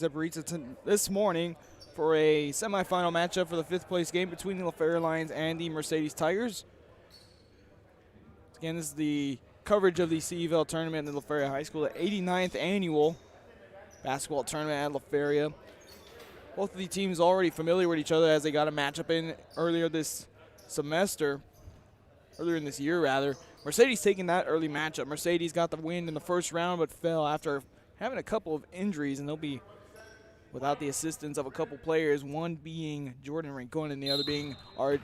Zaporizhzhia this morning for a semifinal matchup for the 5th place game between the Feria Lions and the Mercedes Tigers. Again, this is the coverage of the CEVL tournament in La Feria High School, the 89th annual basketball tournament at La Feria. Both of the teams already familiar with each other as they got a matchup in earlier in this year rather. Mercedes taking that early matchup. Mercedes got the win in the first round but fell after having a couple of injuries, and they'll be without the assistance of a couple players, one being Jordan Rincon and the other being our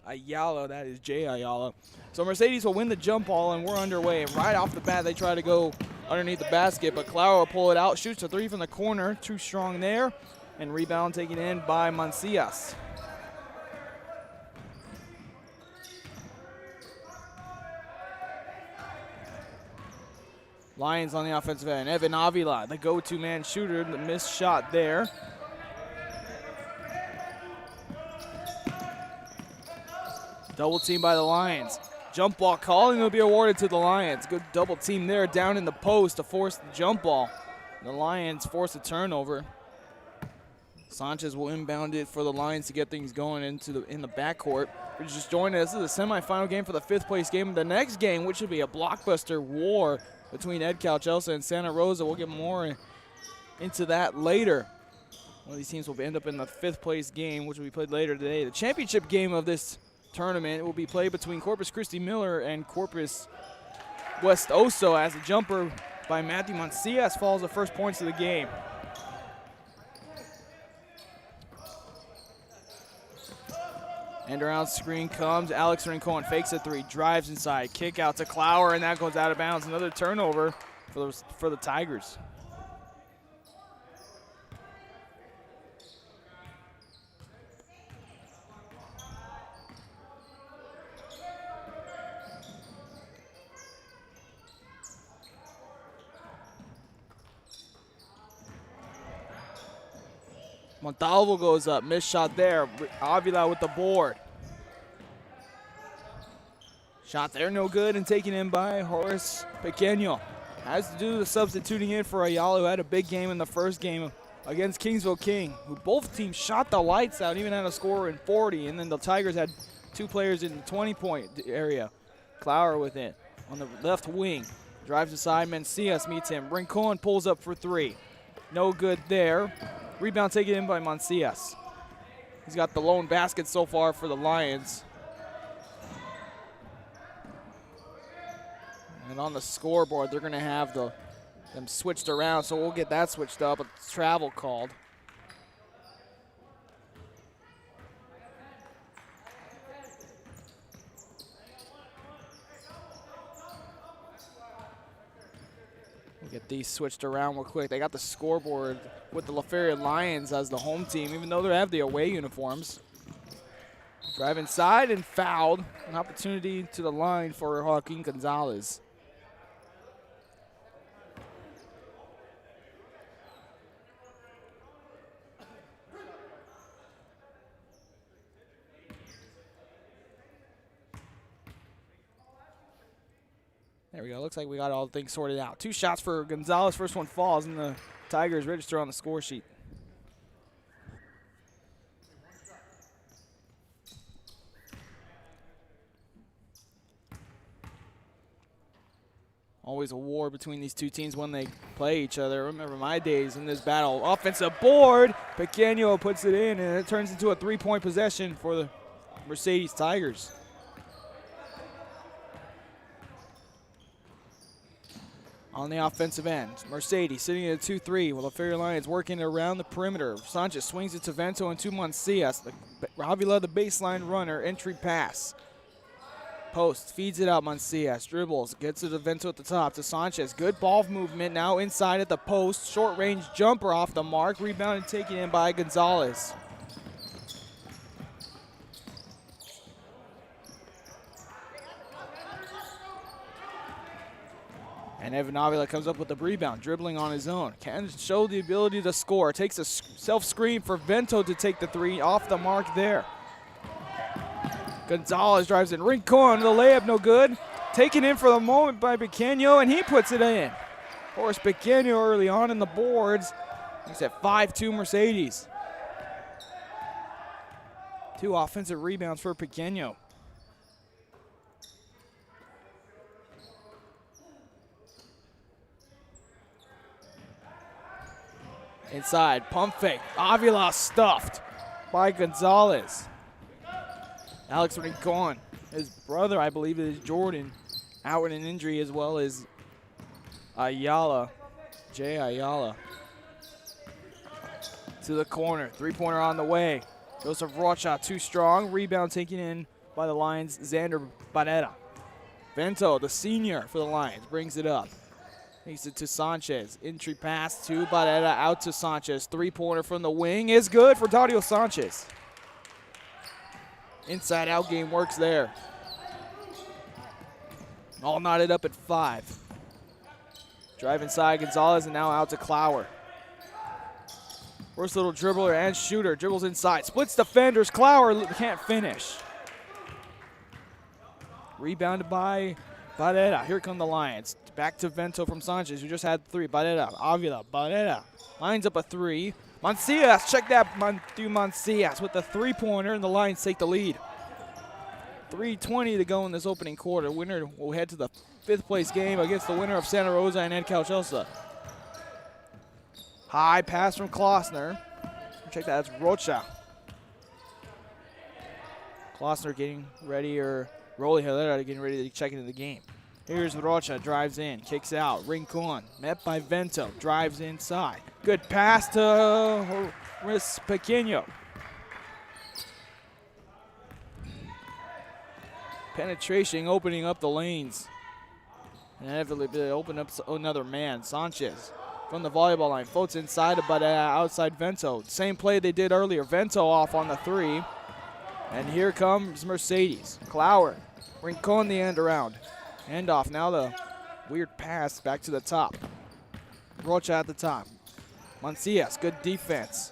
Ayala, that is Jay Ayala. So Mercedes will win the jump ball, and we're underway. And right off the bat, they try to go underneath the basket, but Clower will pull it out, shoots a three from the corner, too strong there, and rebound taken in by Mancias. Lions on the offensive end. Evan Avila, the go-to man shooter, the missed shot there. Double team by the Lions. Jump ball calling will be awarded to the Lions. Good double team there down in the post to force the jump ball. The Lions force a turnover. Sanchez will inbound it for the Lions to get things going in the backcourt. If you're just joining us, this is a semifinal game for the 5th place game. The next game, which will be a blockbuster war between Edcal Chelsea and Santa Rosa. We'll get more into that later. One of these teams will end up in the 5th place game, which will be played later today. The championship game of this tournament will be played between Corpus Christi Miller and Corpus West Oso as a jumper by Matthew Mancias falls the first points of the game. End around screen comes. Alex Rincon fakes a three, drives inside, kick out to Clower, and that goes out of bounds. Another turnover for the Tigers. Montalvo goes up, missed shot there. Avila with the board. Shot there, no good, and taken in by Horace Pequeño. Has to do the substituting in for Ayala, who had a big game in the first game against Kingsville King, who both teams shot the lights out, even had a score in 40, and then the Tigers had two players in the 20-point area. Clower with it on the left wing. Drives aside, Mancias meets him. Rincon pulls up for three. No good there. Rebound taken in by Mancias. He's got the lone basket so far for the Lions. And on the scoreboard, they're going to have them switched around, so we'll get that switched up. A travel called. We'll get these switched around real quick. They got the scoreboard with the La Feria Lions as the home team, even though they have the away uniforms. Drive inside and fouled. An opportunity to the line for Joaquin Gonzalez. There we go. Looks like we got all the things sorted out. Two shots for Gonzalez. First one falls, and the Tigers register on the score sheet. Always a war between these two teams when they play each other. Remember my days in this battle. Offensive board. Pequeño puts it in, and it turns into a three-point possession for the Mercedes Tigers. On the offensive end, Mercedes sitting at a 2-3 while the Feria Lions working around the perimeter. Sanchez swings it to Vento and to Mancias. Avila, the baseline runner, entry pass. Post, feeds it out, Mancias, dribbles, gets it to Vento at the top, to Sanchez. Good ball movement now inside at the post. Short range jumper off the mark, rebounded taken in by Gonzalez. And Evan Avila comes up with the rebound, dribbling on his own. Can show the ability to score. Takes a self-screen for Vento to take the three off the mark there. Gonzalez drives in. Rincon, the layup no good. Taken in for the moment by Pequeño, and he puts it in. Horace Pequeño early on in the boards He's at 5-2 Mercedes. 2 offensive rebounds for Pequeño. Inside, pump fake. Avila stuffed by Gonzalez. Alex Rincon, his brother, I believe, is Jordan, out with an injury, as well as Ayala, Jay Ayala. To the corner, 3-pointer on the way. Joseph Rocha too strong. Rebound taken in by the Lions, Xander Barrera. Vento, the senior for the Lions, brings it up. Takes it to Sanchez. Entry pass to Barrera, out to Sanchez. 3-pointer from the wing is good for Dario Sanchez. Inside out game works there. All knotted up at 5. Drive inside Gonzalez, and now out to Clower. First little dribbler and shooter. Dribbles inside. Splits defenders. Clower can't finish. Rebounded by Barrera. Here come the Lions. Back to Vento from Sanchez, who just had 3. Barrera, Avila, Barrera. Lines up a 3. Mancias, check that through Mancias with the 3-pointer, and the Lions take the lead. 3:20 to go in this opening quarter. Winner will head to the 5th place game against the winner of Santa Rosa and Ed Calchelsa. High pass from Klossner. Check that, that's Rocha. Klossner getting ready, or Rolly Herrera getting ready to check into the game. Here's Rocha, drives in, kicks out. Rincon, met by Vento, drives inside. Good pass to Pequeño. Penetration, opening up the lanes. And inevitably they open up another man, Sanchez. From the volleyball line, floats inside, but outside Vento. Same play they did earlier. Vento off on the 3. And here comes Mercedes. Clower, Rincon the end around. Hand off, now the weird pass back to the top. Rocha at the top. Mancias, good defense.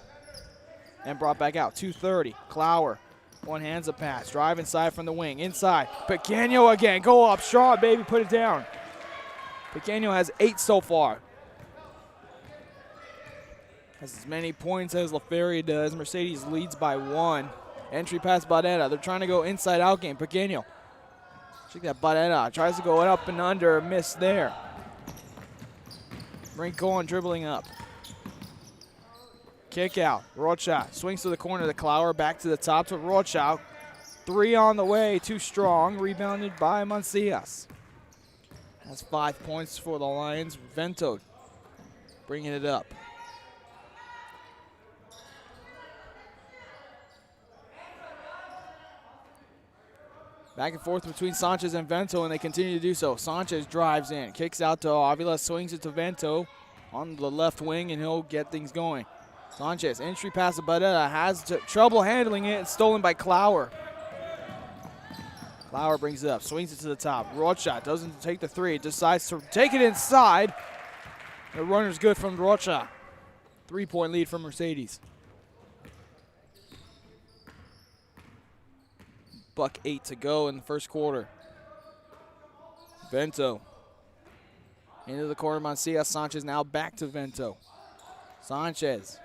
And brought back out, 2:30. Clower, one hands a pass. Drive inside from the wing, inside. Pequeño again, go up, strong, baby, put it down. Pequeño has 8 so far. Has as many points as La Feria does. Mercedes leads by 1. Entry pass Barrera. They're trying to go inside out game. Pequeño. Check that, Barrera tries to go up and under, miss there. Rincon dribbling up. Kick out, Rocha swings to the corner, the Clower back to the top to Rocha. 3 on the way, too strong, rebounded by Mancias. That's 5 points for the Lions. Vento bringing it up. Back and forth between Sanchez and Vento, and they continue to do so. Sanchez drives in, kicks out to Avila, swings it to Vento on the left wing, and he'll get things going. Sanchez, entry pass to Barrera, has trouble handling it. It's stolen by Clower. Clower brings it up, swings it to the top. Rocha doesn't take the 3, decides to take it inside. The runner's good from Rocha. 3-point lead for Mercedes. $1:08 to go in the first quarter. Vento. Into the corner, Mancias. Sanchez now back to Vento. Sanchez,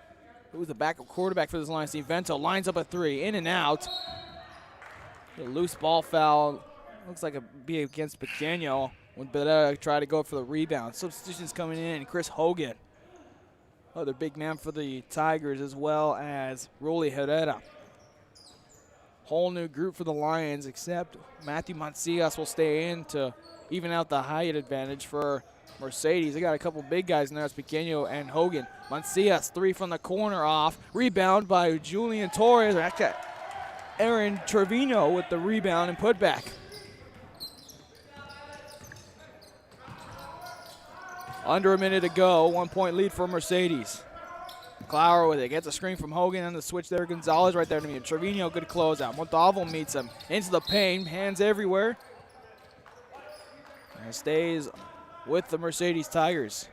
who's the backup quarterback for this Lions team. Vento lines up a 3, in and out. A loose ball foul. Looks like it'd be against Pequeño when Barrera tried to go for the rebound. Substitutions coming in. Chris Hogan, other big man for the Tigers, as well as Rolly Herrera. Whole new group for the Lions, except Matthew Mancias will stay in to even out the height advantage for Mercedes. They got a couple big guys in there. It's Pequeño and Hogan. Mancias, 3 from the corner off. Rebound by Julian Torres. Aaron Trevino with the rebound and putback. Under a minute to go. 1-point lead for Mercedes. Clower with it, gets a screen from Hogan on the switch there. Gonzalez right there to meet him. Trevino, good closeout. Montalvo meets him into the paint, hands everywhere. And stays with the Mercedes Tigers.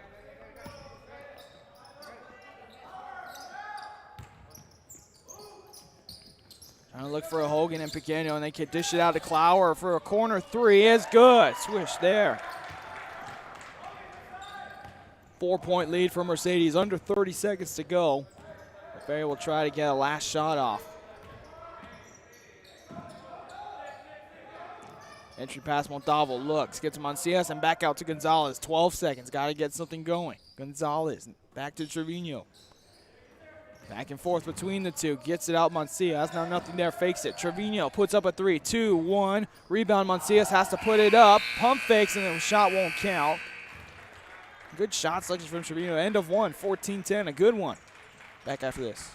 Trying to look for a Hogan and Pequeño, and they can dish it out to Clower for a corner 3. Is good. Swish there. 4-point lead for Mercedes, under 30 seconds to go. Feria will try to get a last shot off. Entry pass, Montalvo looks, gets to Mancias and back out to Gonzalez. 12 seconds, got to get something going. Gonzalez back to Trevino. Back and forth between the two, gets it out Mancias, now nothing there, fakes it. Trevino puts up a 3, 2, 1. Rebound, Mancias has to put it up. Pump fakes and the shot won't count. Good shot selection from Trevino. End of one, 14-10, a good one. Back after this.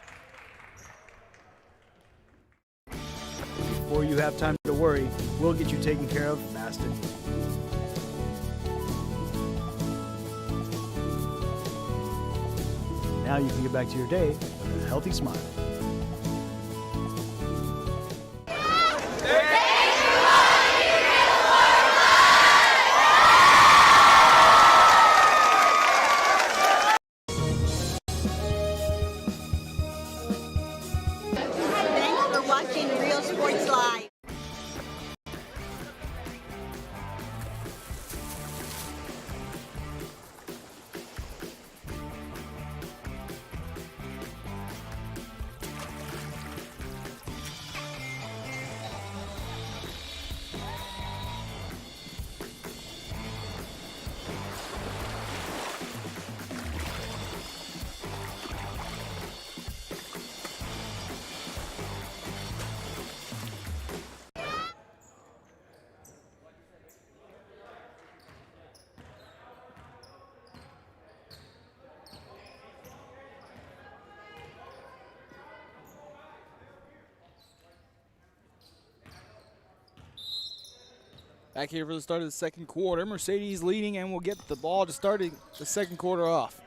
Before you have time to worry, we'll get you taken care of fast and now you can get back to your day with a healthy smile. Thanks for watching Real Sports Live. Back here for the start of the second quarter. Mercedes leading and will get the ball to start the second quarter off.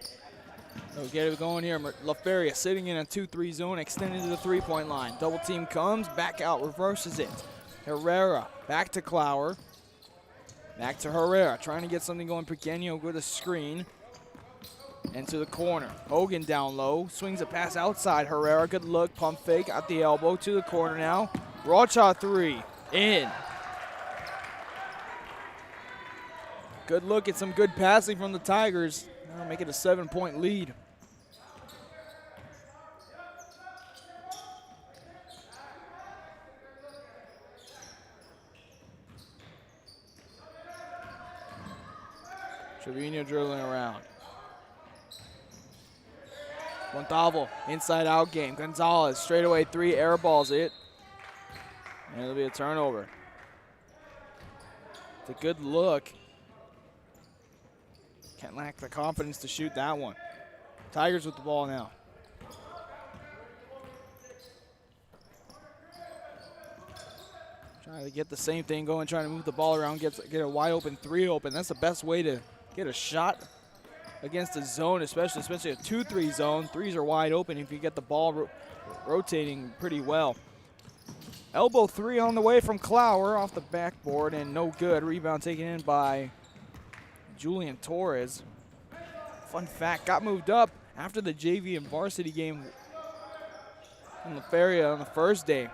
They'll get it going here. Feria sitting in a 2-3 zone, extending to the three-point line. Double team comes, back out, reverses it. Herrera back to Clower. Back to Herrera, trying to get something going. Pequeño with a screen. Into the corner. Hogan down low, swings a pass outside. Herrera, good look, pump fake at the elbow to the corner now. Rocha 3, in. Good look at some good passing from the Tigers. Now make it a 7-point lead. Trevino dribbling around. Montalvo, inside out game. Gonzalez, straightaway 3, air balls it. And it'll be a turnover. It's a good look. Can't lack the confidence to shoot that one. Tigers with the ball now. Trying to get the same thing going, trying to move the ball around, get a wide open 3 open. That's the best way to get a shot against a zone, especially a 2-3 zone. 3s are wide open if you get the ball rotating pretty well. Elbow 3 on the way from Clower off the backboard and no good. Rebound taken in by Julian Torres. Fun fact, got moved up after the JV and varsity game in the Feria on the first day.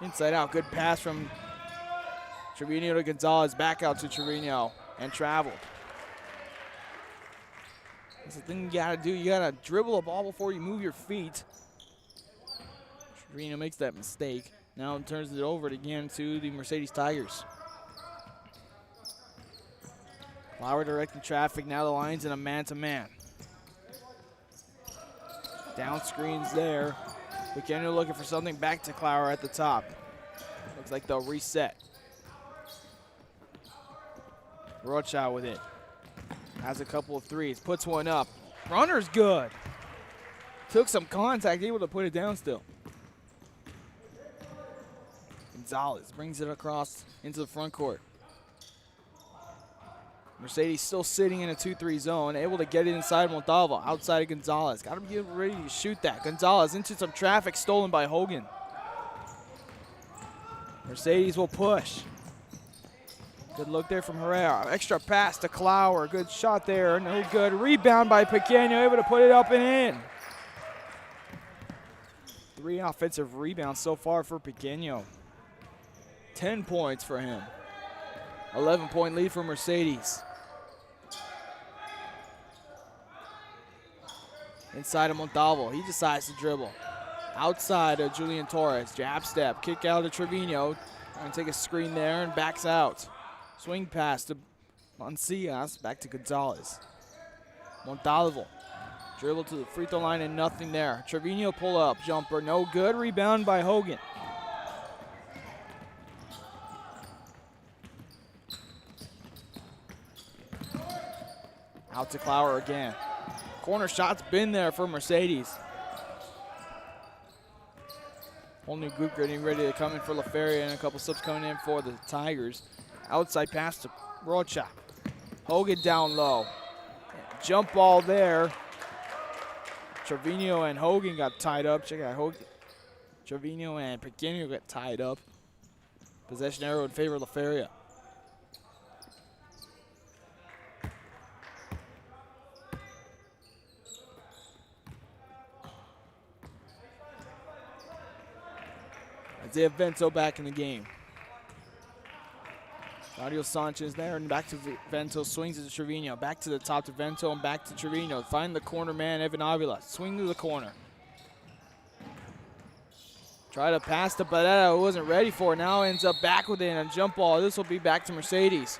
Inside out, good pass from Trevino to Gonzalez, back out to Trevino and traveled. That's the thing you gotta do, you gotta dribble a ball before you move your feet. Trevino makes that mistake. Now turns it over again to the Mercedes Tigers. Flower directing traffic, now the Lions in a man-to-man. Down screens there. Pequeño looking for something, back to Clower at the top. Looks like they'll reset. Rocha with it. Has a couple of 3s, puts one up. Runner's good. Took some contact, able to put it down still. Gonzalez brings it across into the front court. Mercedes still sitting in a 2-3 zone, able to get it inside Montalvo, outside of Gonzalez. Got to be ready to shoot that. Gonzalez into some traffic, stolen by Hogan. Mercedes will push. Good look there from Herrera. Extra pass to Clower. Good shot there, no good. Rebound by Pequeño, able to put it up and in. 3 offensive rebounds so far for Pequeño. 10 points for him. 11-point lead for Mercedes. Inside of Montalvo. He decides to dribble. Outside of Julian Torres. Jab step. Kick out to Trevino. Trying to take a screen there and backs out. Swing pass to Mancias. Back to Gonzalez. Montalvo. Dribble to the free throw line and nothing there. Trevino pull up. Jumper. No good. Rebound by Hogan. Out to Clower again. Corner shot's been there for Mercedes. Whole new group getting ready to come in for La Feria and a couple subs coming in for the Tigers. Outside pass to Rocha. Hogan down low. Jump ball there. Trevino and Hogan got tied up. Check out Hogan. Trevino and Pequeno got tied up. Possession arrow in favor of La Feria. Isaiah Vento back in the game. Claudio Sanchez there and back to Vento. Swings it to Trevino. Back to the top to Vento and back to Trevino. Find the corner man, Evan Avila. Swing to the corner. Try to pass to Barrera, who wasn't ready for it. Now ends up back with it and a jump ball. This will be back to Mercedes.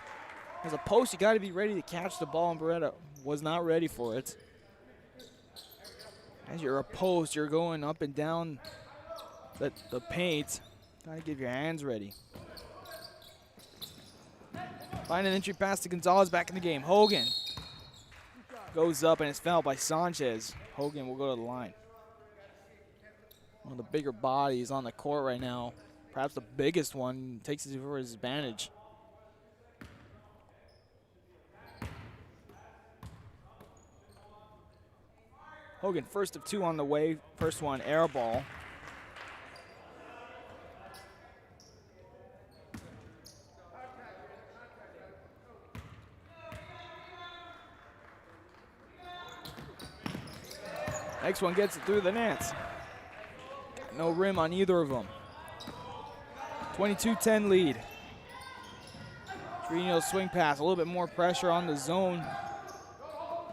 As a post, you got to be ready to catch the ball, and Barrera was not ready for it. As you're a post, you're going up and down the paint. Gotta get your hands ready. Find an entry pass to Gonzalez back in the game. Hogan goes up and it's fouled by Sanchez. Hogan will go to the line. One of the bigger bodies on the court right now. Perhaps the biggest one. Takes it for his advantage. Hogan first of two on the way. First one, air ball. Next one gets it through the nets. No rim on either of them. 22-10 lead. Trevino swing pass, a little bit more pressure on the zone.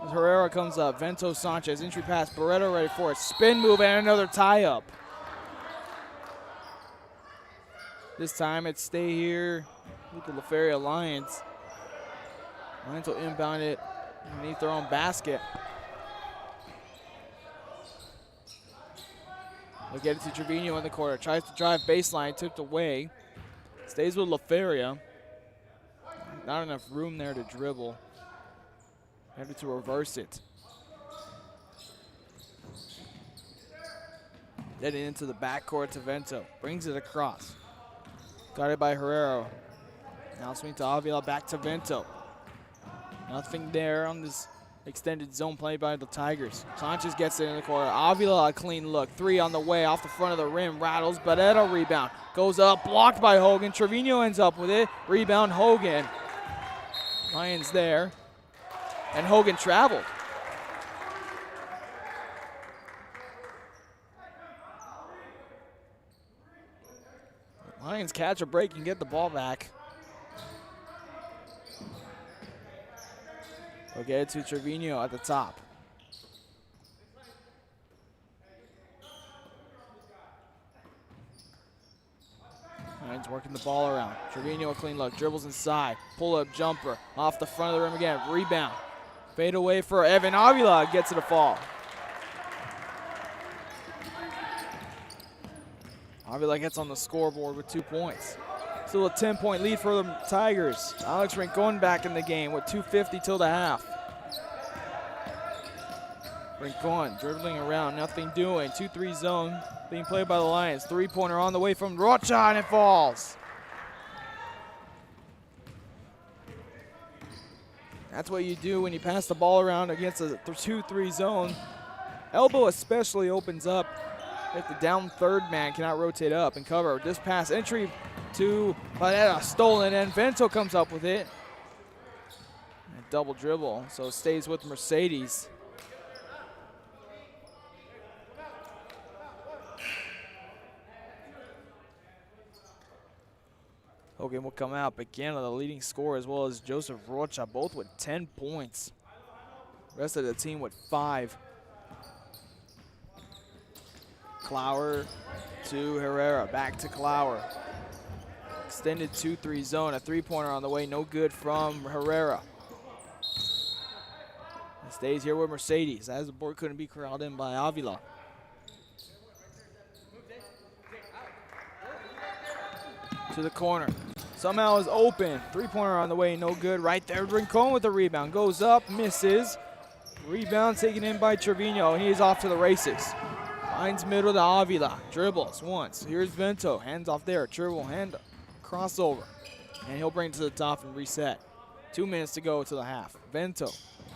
As Herrera comes up, Vento Sanchez, entry pass, Barreto ready for it. Spin move and another tie up. This time it's stay here with the La Feria Lions. Lions will inbound it underneath their own basket. They'll get it to Trevino in the corner. Tries to drive baseline, tipped away. Stays with La Feria. Not enough room there to dribble. Having to reverse it. Getting into the backcourt to Vento. Brings it across. Guarded by Herrera. Now swing to Avila, back to Vento. Nothing there on this extended zone play by the Tigers. Sanchez gets it in the corner. Avila, a clean look. Three on the way, off the front of the rim. Rattles, Barreto rebound. Goes up, blocked by Hogan. Trevino ends up with it. Rebound, Hogan. Lions there. And Hogan traveled. Lions catch a break and get the ball back. We'll get it to Trevino at the top. Lions working the ball around. Trevino a clean look, dribbles inside, pull up jumper, off the front of the rim again, rebound. Fade away for Evan Avila, gets it a fall. Avila gets on the scoreboard with 2 points. Still a 10-point lead for the Tigers. Alex Rincon back in the game with 2:50 till the half. Rincon dribbling around, nothing doing. 2-3 zone being played by the Lions. Three-pointer on the way from Rocha and it falls. That's what you do when you pass the ball around against a 2-3 zone. Elbow especially opens up if the down third man cannot rotate up and cover. This pass entry to Barrera, stolen, and Vento comes up with it. A double dribble, so it stays with Mercedes. Hogan will come out. Pequeno, the leading scorer, as well as Joseph Rocha, both with 10 points. Rest of the team with 5. Clower to Herrera, back to Clower. Extended 2-3 zone, a three-pointer on the way, no good from Herrera. He stays here with Mercedes, as the board couldn't be corralled in by Avila. To the corner, somehow is open. Three-pointer on the way, no good. Right there, Rincon with the rebound, goes up, misses. Rebound taken in by Trevino, and he is off to the races. Finds middle to Avila, dribbles once. Here's Vento, hands off there, dribble, hand, crossover. And he'll bring it to the top and reset. 2 minutes to go to the half. Vento,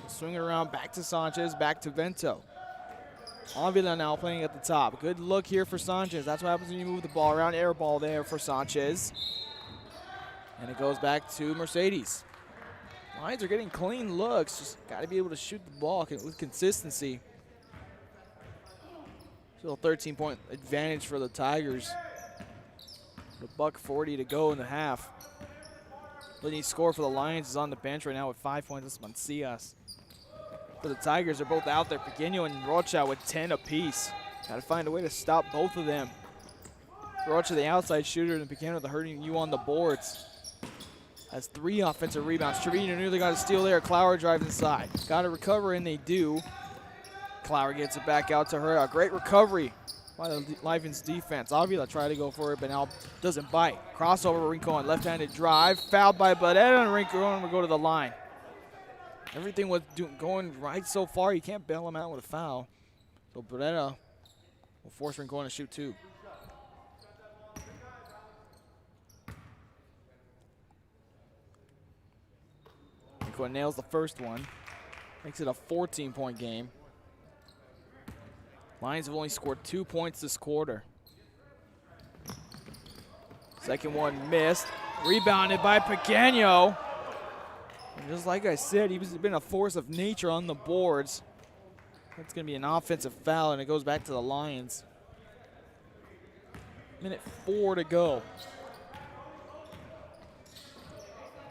swing it around, back to Sanchez, back to Vento. Avila now playing at the top. Good look here for Sanchez. That's what happens when you move the ball around. Air ball there for Sanchez. And it goes back to Mercedes. Lions are getting clean looks. Just got to be able to shoot the ball with consistency. Still a 13-point advantage for the Tigers. With $1:40 to go in the half. Leading scorer for the Lions is on the bench right now with 5 points. That's Mancias. For the Tigers, they're both out there. Pequeño and Rocha with 10 apiece. Got to find a way to stop both of them. Rocha, the outside shooter, and Pequeño, the hurting you on the boards. Has 3 offensive rebounds. Trevino nearly got a steal there. Clower drives inside. Got to recover, and they do. Clower gets it back out to her. A great recovery by the Lions defense. Avila tried to go for it, but now doesn't bite. Crossover, Rincon, left-handed drive. Fouled by Barrera, and Rincon will go to the line. Everything was going right so far. You can't bail him out with a foul. So Barrera will force Rincon to shoot 2. Rincon nails the first one. Makes it a 14-point game. Lions have only scored 2 points this quarter. Second one missed. Rebounded by Pequeño. And just like I said, he's been a force of nature on the boards. That's going to be an offensive foul, and it goes back to the Lions. Minute 4 to go.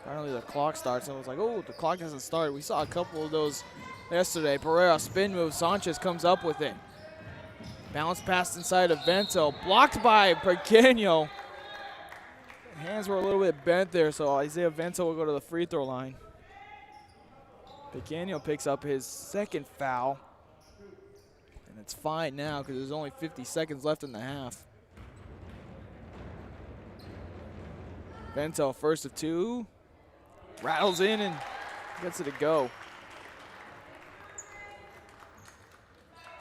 Apparently the clock starts, and it was like, oh, the clock hasn't started. We saw a couple of those yesterday. Pereira spin move. Sanchez comes up with it. Bounce pass inside of Vento. Blocked by Pequeño. Hands were a little bit bent there, so Isaiah Vento will go to the free throw line. Pequeño picks up his second foul. And it's fine now because there's only 50 seconds left in the half. Vento first of 2. Rattles in and gets it to go.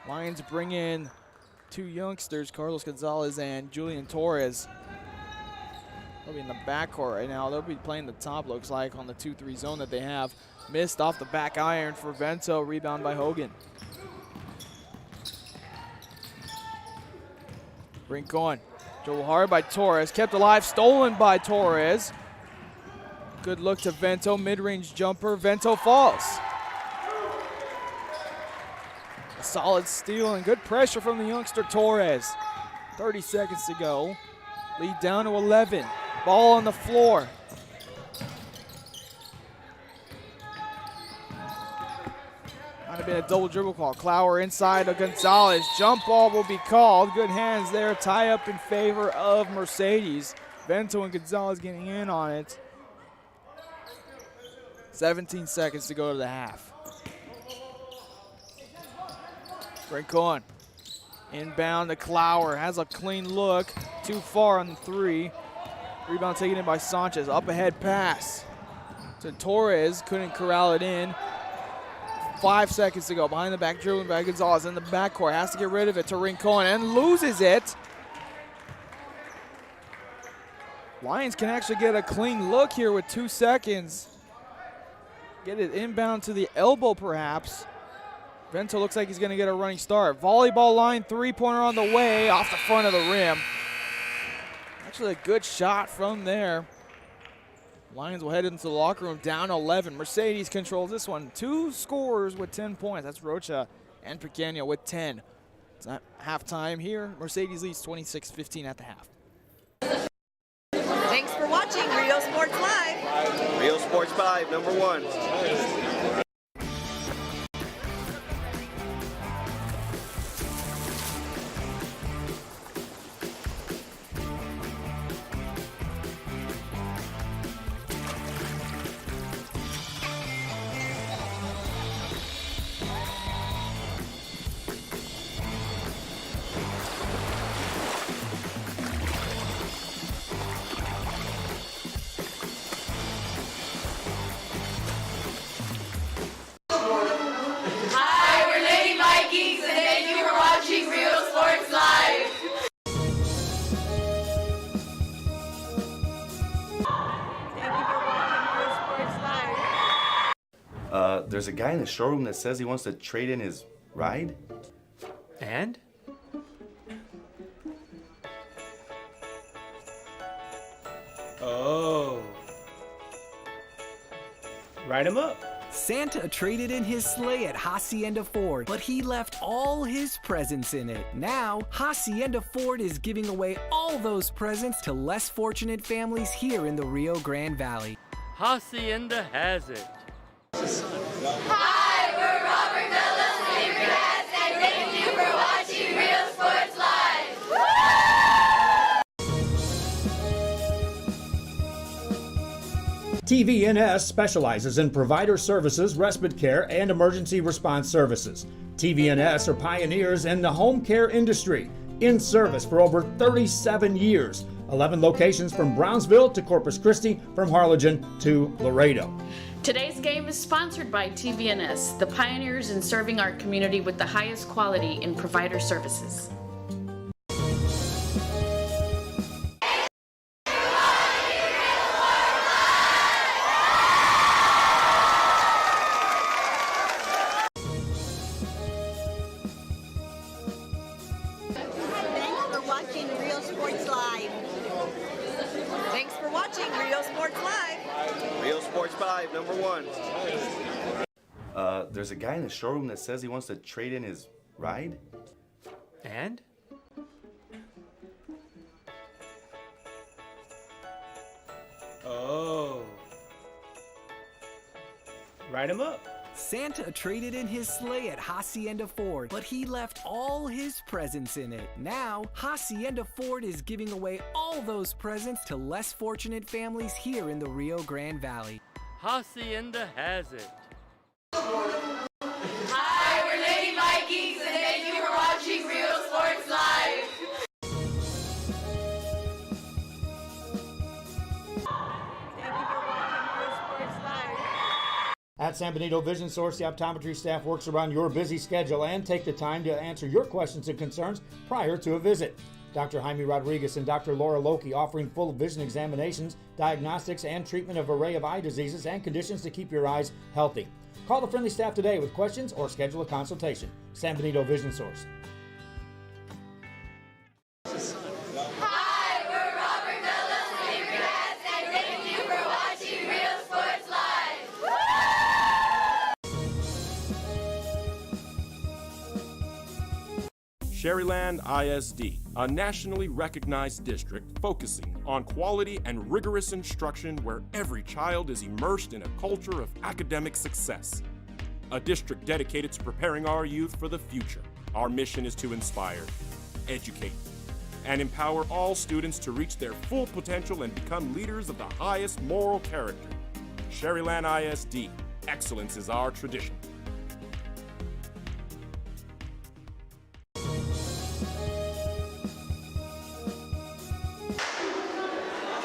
Lions bring in 2 youngsters, Carlos Gonzalez and Julian Torres. They'll be in the backcourt right now. They'll be playing the top, looks like, on the 2-3 zone that they have. Missed off the back iron for Vento. Rebound by Hogan. Rincon. Dribble hard by Torres. Kept alive. Stolen by Torres. Good look to Vento. Mid-range jumper. Vento falls. A solid steal and good pressure from the youngster Torres. 30 seconds to go. Lead down to 11. Ball on the floor. Might have been a double dribble call. Clower inside of Gonzalez. Jump ball will be called. Good hands there. Tie up in favor of Mercedes. Vento and Gonzalez getting in on it. 17 seconds to go to the half. Rincon. Inbound to Clower. Has a clean look. Too far on the 3. Rebound taken in by Sanchez. Up ahead pass to Torres. Couldn't corral it in. 5 seconds to go. Behind the back, dribbling by Gonzalez in the backcourt. Has to get rid of it to Rincon and loses it. Lions can actually get a clean look here with 2 seconds. Get it inbound to the elbow perhaps. Vento looks like he's going to get a running start. Volleyball line, 3-pointer on the way off the front of the rim. Actually a good shot from there. Lions will head into the locker room down 11. Mercedes controls this one. 2 scorers with 10 points. That's Rocha and Pequeño with 10. It's not halftime here. Mercedes leads 26-15 at the half. Thanks for watching Rio Sports Live. Rio Sports 5, number 1. There's a guy in the showroom that says he wants to trade in his ride. And? Oh. Write him up. Santa traded in his sleigh at Hacienda Ford, but he left all his presents in it. Now, Hacienda Ford is giving away all those presents to less fortunate families here in the Rio Grande Valley. Hacienda has it. Hi, we're Robert Miller's favorite cats, and thank you for watching Real Sports Live. TVNS specializes in provider services, respite care, and emergency response services. TVNS are pioneers in the home care industry, in service for over 37 years. 11 locations from Brownsville to Corpus Christi, from Harlingen to Laredo. Today's game is sponsored by TVNS, the pioneers in serving our community with the highest quality in provider services. Thanks for watching Real Sports Live. Thanks for watching Real Sports Live. Real Sports 5, number 1. There's a guy in the showroom that says he wants to trade in his ride. And? Oh. Write him up. Santa traded in his sleigh at Hacienda Ford, but he left all his presents in it. Now, Hacienda Ford is giving away all those presents to less fortunate families here in the Rio Grande Valley. Hacienda has it. Hi, we're Lady Vikings, and thank you for watching Real Sports Live. Thank you for watching Real Sports Live. At San Benito Vision Source, the optometry staff works around your busy schedule and take the time to answer your questions and concerns prior to a visit. Dr. Jaime Rodriguez and Dr. Laura Loki offering full vision examinations, diagnostics, and treatment of an array of eye diseases and conditions to keep your eyes healthy. Call the friendly staff today with questions or schedule a consultation. San Benito Vision Source. Hi, we're Robert Miller's favorite cats, and thank you for watching Real Sports Live. Sherryland ISD, a nationally recognized district focusing on quality and rigorous instruction where every child is immersed in a culture of academic success. A district dedicated to preparing our youth for the future. Our mission is to inspire, educate, and empower all students to reach their full potential and become leaders of the highest moral character. Sherryland ISD, excellence is our tradition.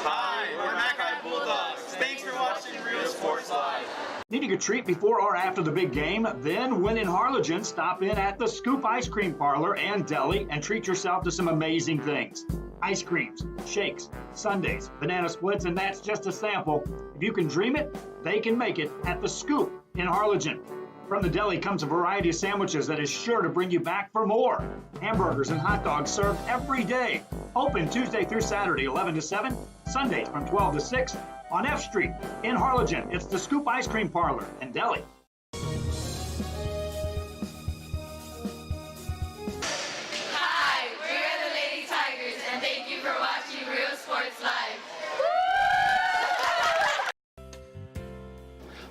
Hi, we're Mackay Bulldogs. Thanks for watching Real Sports Live. Needing a treat before or after the big game? Then, when in Harlingen, stop in at the Scoop Ice Cream Parlor and Deli and treat yourself to some amazing things. Ice creams, shakes, sundaes, banana splits, and that's just a sample. If you can dream it, they can make it at the Scoop in Harlingen. From the deli comes a variety of sandwiches that is sure to bring you back for more. Hamburgers and hot dogs served every day. Open Tuesday through Saturday, 11 to 7, Sundays from 12 to 6. On F Street in Harlingen, it's the Scoop Ice Cream Parlor and Deli. Hi, we're the Lady Tigers, and thank you for watching Real Sports Live.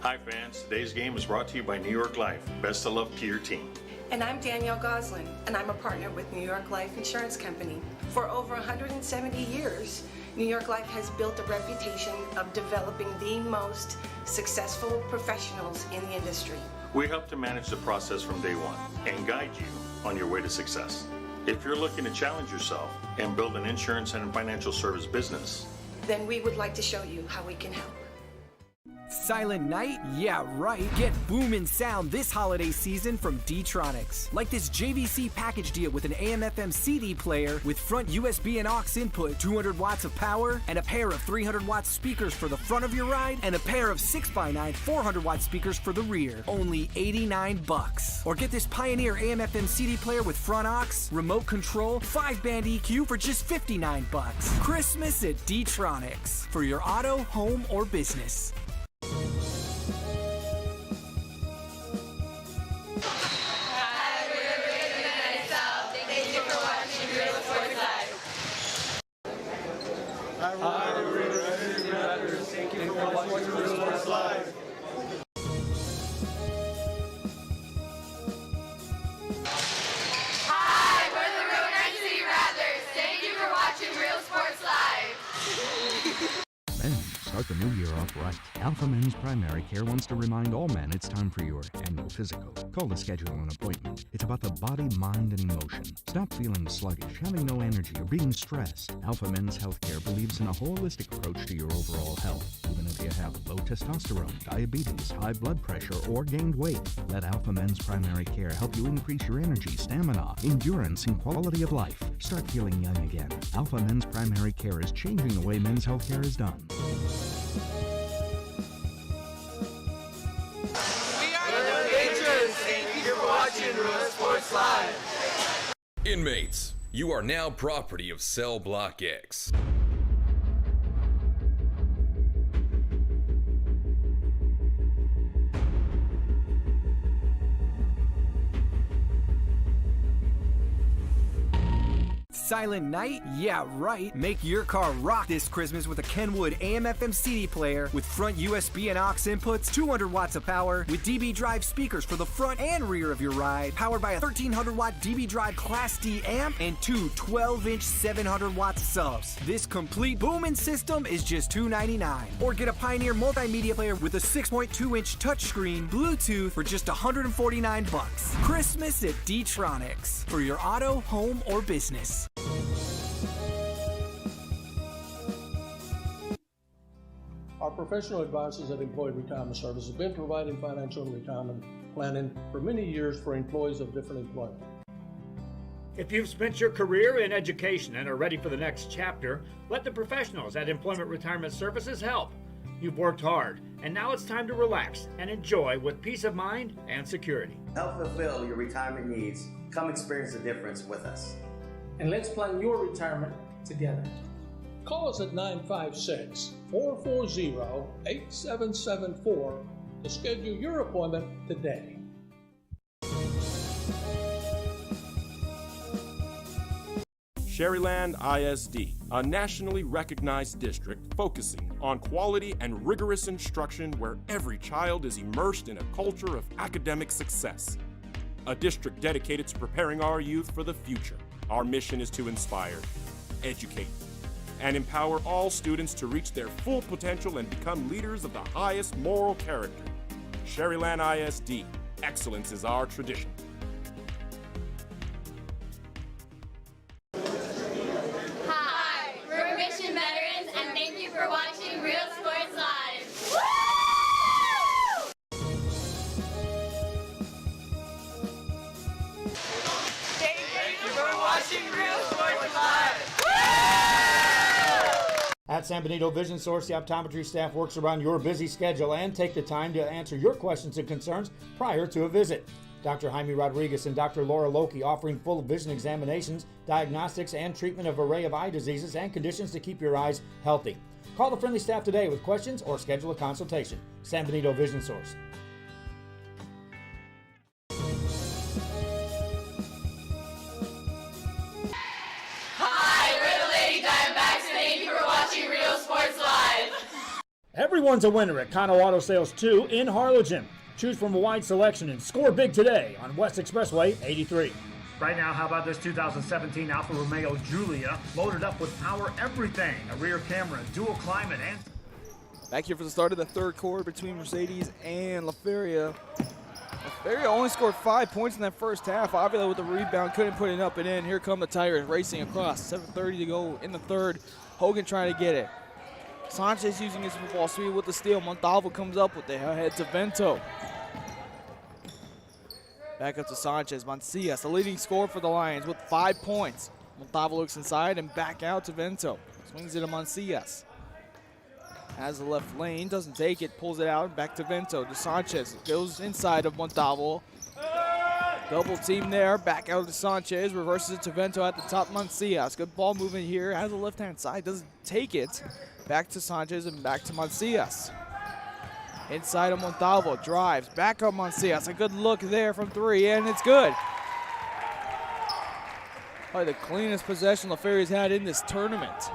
Hi fans, today's game is brought to you by New York Life. Best of luck to your team. And I'm Danielle Goslin, and I'm a partner with New York Life Insurance Company. For over 170 years, New York Life has built a reputation of developing the most successful professionals in the industry. We help to manage the process from day one and guide you on your way to success. If you're looking to challenge yourself and build an insurance and financial service business, then we would like to show you how we can help. Silent Night? Yeah, right. Get boomin' sound this holiday season from D-Tronics. Like this JVC package deal with an AM/FM CD player with front USB and aux input, 200 watts of power, and a pair of 300 watt speakers for the front of your ride, and a pair of 6x9 400 watt speakers for the rear. Only $89. Or get this Pioneer AM/FM CD player with front aux, remote control, 5-band EQ for just $59. Christmas at D-Tronics for your auto, home, or business. Thank you for watching Real Sports Live. Thank you for watching Real Sports Live. Hi, we're the Road 9 City Rattlers. Thank you for watching Real Sports Live. Men, start the new year off right. Alpha Men's Primary Care wants to remind all men it's time for your annual physical. Call to schedule an appointment. It's about the body, mind, and emotion. Stop feeling sluggish, having no energy, or being stressed. Alpha Men's Healthcare believes in a holistic approach to your overall health. Even if you have low testosterone, diabetes, high blood pressure, or gained weight, let Alpha Men's Primary Care help you increase your energy, stamina, endurance, and quality of life. Start feeling young again. Alpha Men's Primary Care is changing the way men's healthcare is done. Thank you for watching Real Sports Live. Inmates, you are now property of Cell Block X. Silent Night? Yeah, right. Make your car rock this Christmas with a Kenwood AM/FM CD player with front USB and aux inputs, 200 watts of power, with DB Drive speakers for the front and rear of your ride, powered by a 1300 watt DB Drive Class D amp, and two 12-inch 700 watt subs. This complete booming system is just $299. Or get a Pioneer multimedia player with a 6.2-inch touchscreen, Bluetooth for just $149. Christmas at D-Tronics for your auto, home, or business. Our professional advisors at Employee Retirement Service have been providing financial and retirement planning for many years for employees of different employment. If you've spent your career in education and are ready for the next chapter, let the professionals at Employment Retirement Services help. You've worked hard, and now it's time to relax and enjoy with peace of mind and security. Help fulfill your retirement needs. Come experience the difference with us. And let's plan your retirement together. Call us at 956-440-8774 to schedule your appointment today. Sherryland ISD, a nationally recognized district focusing on quality and rigorous instruction where every child is immersed in a culture of academic success. A district dedicated to preparing our youth for the future. Our mission is to inspire, educate, and empower all students to reach their full potential and become leaders of the highest moral character. Sherryland ISD, excellence is our tradition. Hi, we're Mission Veterans, and thank you for watching Real Sports Live. Woo! Thank you for watching Real Sports Live. At San Benito Vision Source, the optometry staff works around your busy schedule and take the time to answer your questions and concerns prior to a visit. Dr. Jaime Rodriguez and Dr. Laura Loki offering full vision examinations, diagnostics, and treatment of an array of eye diseases and conditions to keep your eyes healthy. Call the friendly staff today with questions or schedule a consultation. San Benito Vision Source. Hi, we're the Lady Diamondbacks, and thank you for watching Real Sports Live. Everyone's a winner at Kano Auto Sales 2 in Harlingen. Choose from a wide selection and score big today on West Expressway 83. Right now, how about this 2017 Alfa Romeo Giulia, loaded up with power everything, a rear camera, dual climate, and... Back here for the start of the third quarter between Mercedes and La Feria. La Feria only scored 5 points in that first half. Avila with the rebound, couldn't put it up and in. Here come the Tigers racing across. 7:30 to go in the third. Hogan trying to get it. Sanchez using his football speed with the steal. Montalvo comes up with it. Ahead to Vento. Back up to Sanchez. Mancias, the leading scorer for the Lions with 5 points. Montalvo looks inside and back out to Vento. Swings it to Mancias. Has the left lane, doesn't take it, pulls it out, back to Vento. To Sanchez, goes inside of Montalvo. Double team there, back out to Sanchez, reverses it to Vento at the top. Mancias, good ball movement here, has the left-hand side, doesn't take it. Back to Sanchez and back to Mancias. Inside of Montalvo, drives, back up Mancias. A good look there from 3, and it's good. Probably the cleanest possession the Feria's had in this tournament.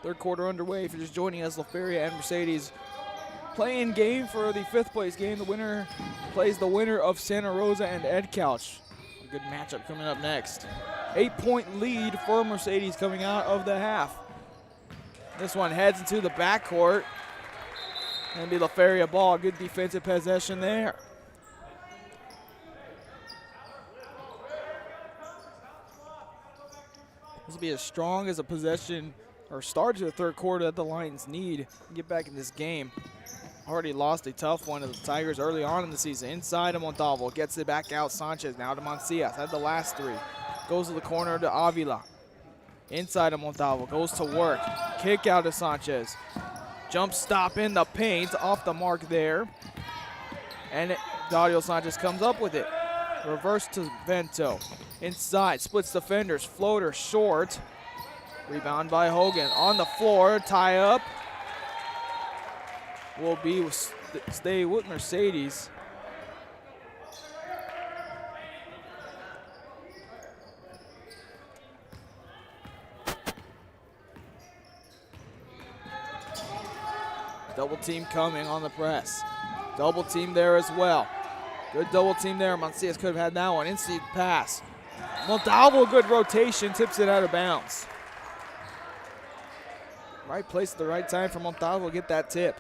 Third quarter underway. If you're just joining us, La Feria and Mercedes playing game for the 5th place game. The winner plays the winner of Santa Rosa and Ed Couch. A good matchup coming up next. 8-point lead for Mercedes coming out of the half. This one heads into the backcourt. Gonna be La Feria ball. Good defensive possession there. This will be as strong as a possession or start to the third quarter that the Lions need to get back in this game. Already lost a tough one to the Tigers early on in the season. Inside of Montalvo, gets it back out. Sanchez now to Mancias, had the last 3. Goes to the corner to Avila. Inside of Montalvo, goes to work. Kick out to Sanchez. Jump stop in the paint, off the mark there. And Dario Sanchez comes up with it. Reverse to Vento. Inside, splits defenders, floater short. Rebound by Hogan. On the floor, tie up. Will be stay with Mercedes. Double team coming on the press. Double team there as well. Good double team there. Mancias could have had that one. Inside pass. Montalvo, good rotation, tips it out of bounds. Right place at the right time for Montalvo to get that tip.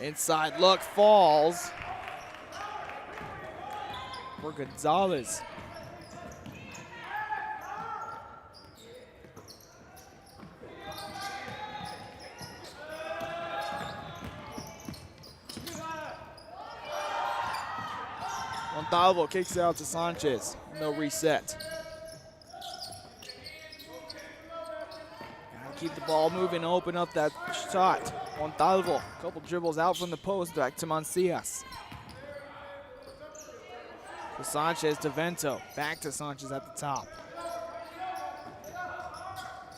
Inside look, falls for Gonzalez. Montalvo kicks it out to Sanchez. No reset. Gotta keep the ball moving, open up that shot. Montalvo, a couple dribbles out from the post, back to Mancias. To Sanchez, to Vento. Back to Sanchez at the top.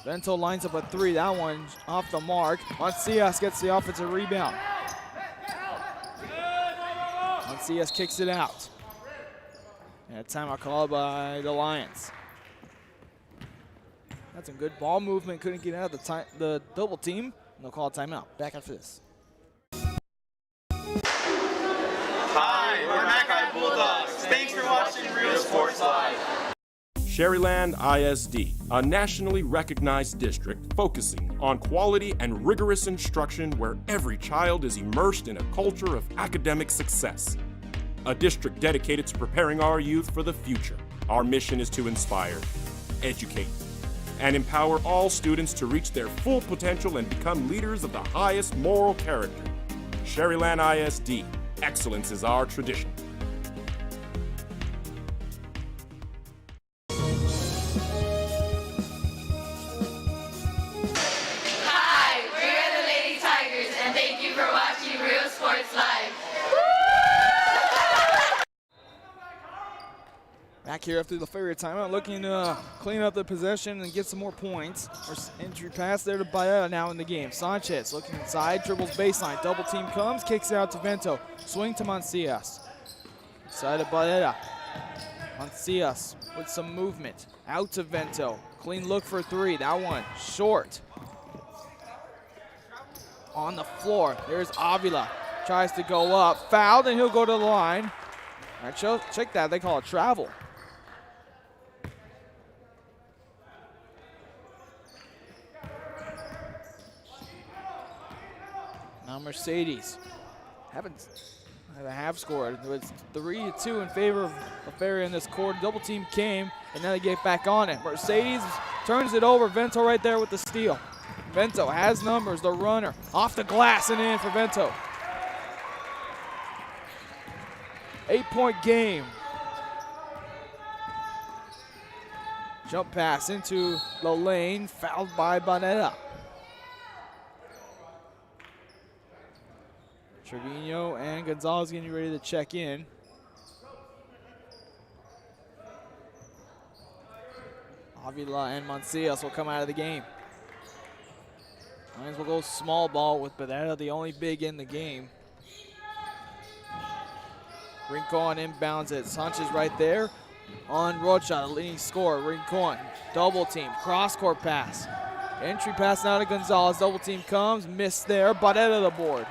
Vento lines up a 3. That one off the mark. Mancias gets the offensive rebound. Mancias kicks it out. And a timeout called by the Lions. That's some good ball movement. Couldn't get out of the double team. They'll call a timeout. Back after this. Hi, we're Mackay Bulldogs. Thanks for watching Real Sports Live. Sherryland ISD, a nationally recognized district focusing on quality and rigorous instruction where every child is immersed in a culture of academic success. A district dedicated to preparing our youth for the future. Our mission is to inspire, educate, and empower all students to reach their full potential and become leaders of the highest moral character. Sherryland ISD, excellence is our tradition. Hi, we're the Lady Tigers, and thank you for watching Real Sports Live. Back here after the Feria timeout, looking to clean up the possession and get some more points. Entry pass there to Baella now in the game. Sanchez looking inside, dribbles baseline. Double team comes, kicks it out to Vento. Swing to Mancias. Side of Baella. Mancias with some movement. Out to Vento. Clean look for 3. That one short. On the floor, there's Avila. Tries to go up, fouled, and he'll go to the line. All right, check that, they call it travel. Now Mercedes. The half score. It was 3-2 in favor of Feria in this quarter. Double team came, and now they get back on it. Mercedes turns it over. Vento right there with the steal. Vento has numbers. The runner off the glass and in for Vento. 8-point game. Jump pass into the lane, fouled by Bonetta. Trevino and Gonzalez getting ready to check in. Avila and Mancias will come out of the game. Lions will go small ball with Bonetta, the only big in the game. Rincon inbounds it. Sanchez right there on Rocha, the leading scorer. Rincon, double team, cross-court pass. Entry pass now to Gonzalez. Double team comes, missed there. Bonetta the board.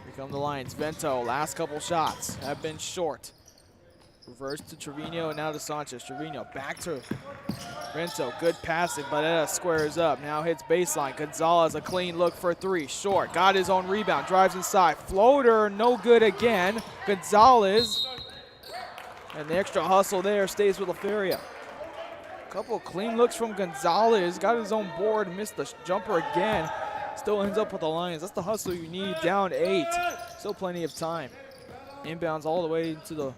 Here come the Lions. Vento, last couple shots have been short. Reverse to Trevino and now to Sanchez. Trevino back to Vento. Good passing. Bonetta squares up. Now hits baseline. Gonzalez a clean look for three. Short. Got his own rebound. Drives inside. Floater. No good again. Gonzalez. And the extra hustle there stays with Feria. Couple clean looks from Gonzalez. Got his own board. Missed the jumper again. Still ends up with the Lions. That's the hustle you need. Down 8. Still plenty of time. Inbounds all the way to the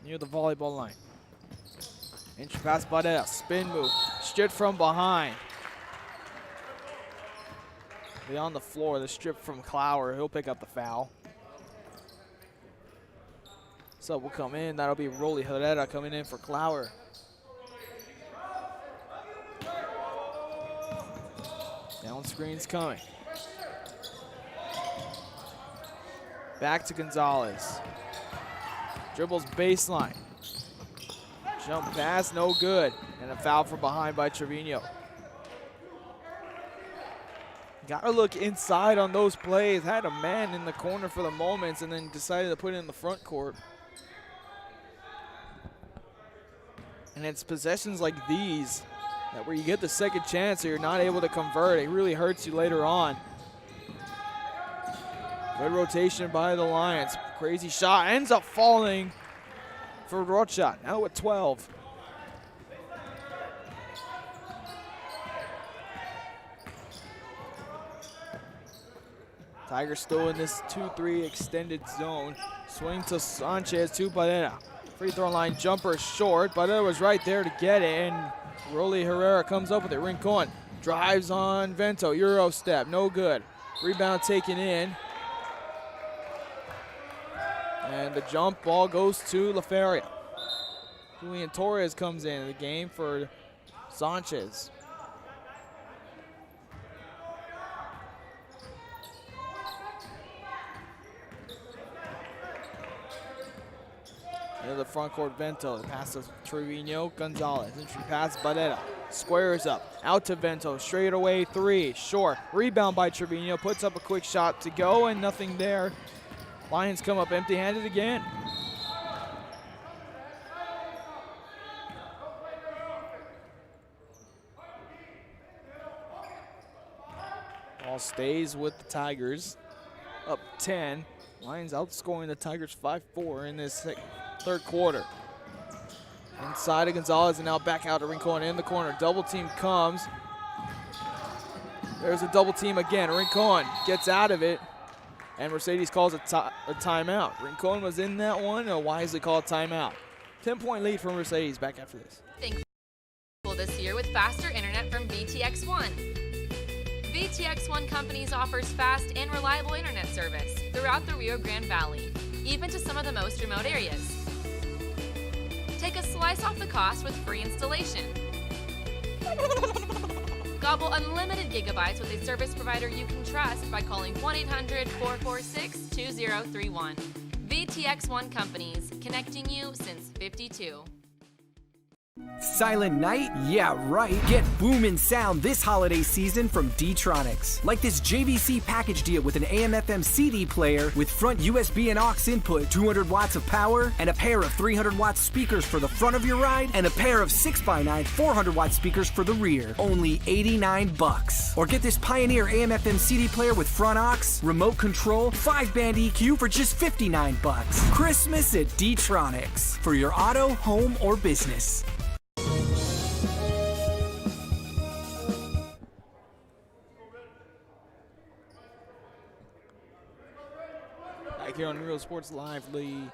near the volleyball line. Entry pass Bonetta. Spin move. Strip from behind. On the floor. The strip from Clower. He'll pick up the foul. Sub will come in. That'll be Rolly Herrera coming in for Clower. Down screen's coming. Back to Gonzalez. Dribbles baseline. Jump pass, no good. And a foul from behind by Trevino. Got to look inside on those plays. Had a man in the corner for the moments and then decided to put it in the front court. And it's possessions like these that where you get the second chance or you're not able to convert, it really hurts you later on. Good rotation by the Lions. Crazy shot, ends up falling for Rocha, now at 12. Tigers still in this 2-3 extended zone. Swing to Sanchez to Bonetta. Free throw line jumper short. Bonetta was right there to get it, and Rolly Herrera comes up with it. Rincon drives on Vento. Euro step, no good. Rebound taken in. And the jump ball goes to Feria. Julian Torres comes in the game for Sanchez. Into the front court, Vento. The pass to Trevino, Gonzalez. Entry pass, Bonetta. Squares up, out to Vento. Straight away, three, short. Rebound by Trevino, puts up a quick shot to go, and nothing there. Lions come up empty-handed again. Ball stays with the Tigers. Up 10. Lions outscoring the Tigers 5-4 in this third quarter. Inside of Gonzalez and now back out to Rincon in the corner. Double team comes. There's a double team again. Rincon gets out of it. And Mercedes calls a timeout. Rincon was in that one, a wisely called timeout. 10-point lead for Mercedes. Back after this. Thankful this year with faster internet from VTX1. VTX1 Companies offers fast and reliable internet service throughout the Rio Grande Valley, even to some of the most remote areas. Take a slice off the cost with free installation. Gobble unlimited gigabytes with a service provider you can trust by calling 1-800-446-2031. VTX1 Companies, connecting you since '52. Silent Night? Yeah, right. Get boomin' sound this holiday season from D-Tronics. Like this JVC package deal with an AM/FM CD player with front USB and aux input, 200 watts of power, and a pair of 300 watt speakers for the front of your ride, and a pair of 6x9 400 watt speakers for the rear. Only $89. Or get this Pioneer AM/FM CD player with front aux, remote control, 5-band EQ for just $59. Christmas at D-Tronics. For your auto, home, or business. Back here on Real Sports Live, the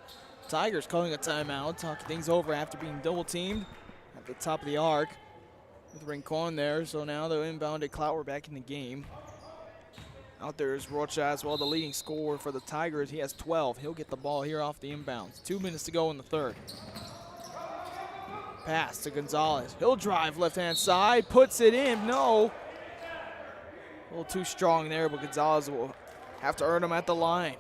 Tigers calling a timeout, talking things over after being double teamed at the top of the arc with Rincon there. So now they're inbounded. Clower back in the game. Out there is Rocha as well, the leading scorer for the Tigers. He has 12. He'll get the ball here off the inbounds. 2 minutes to go in the third. Pass to Gonzalez. He'll drive left-hand side, puts it in. No. A little too strong there, but Gonzalez will have to earn him at the line.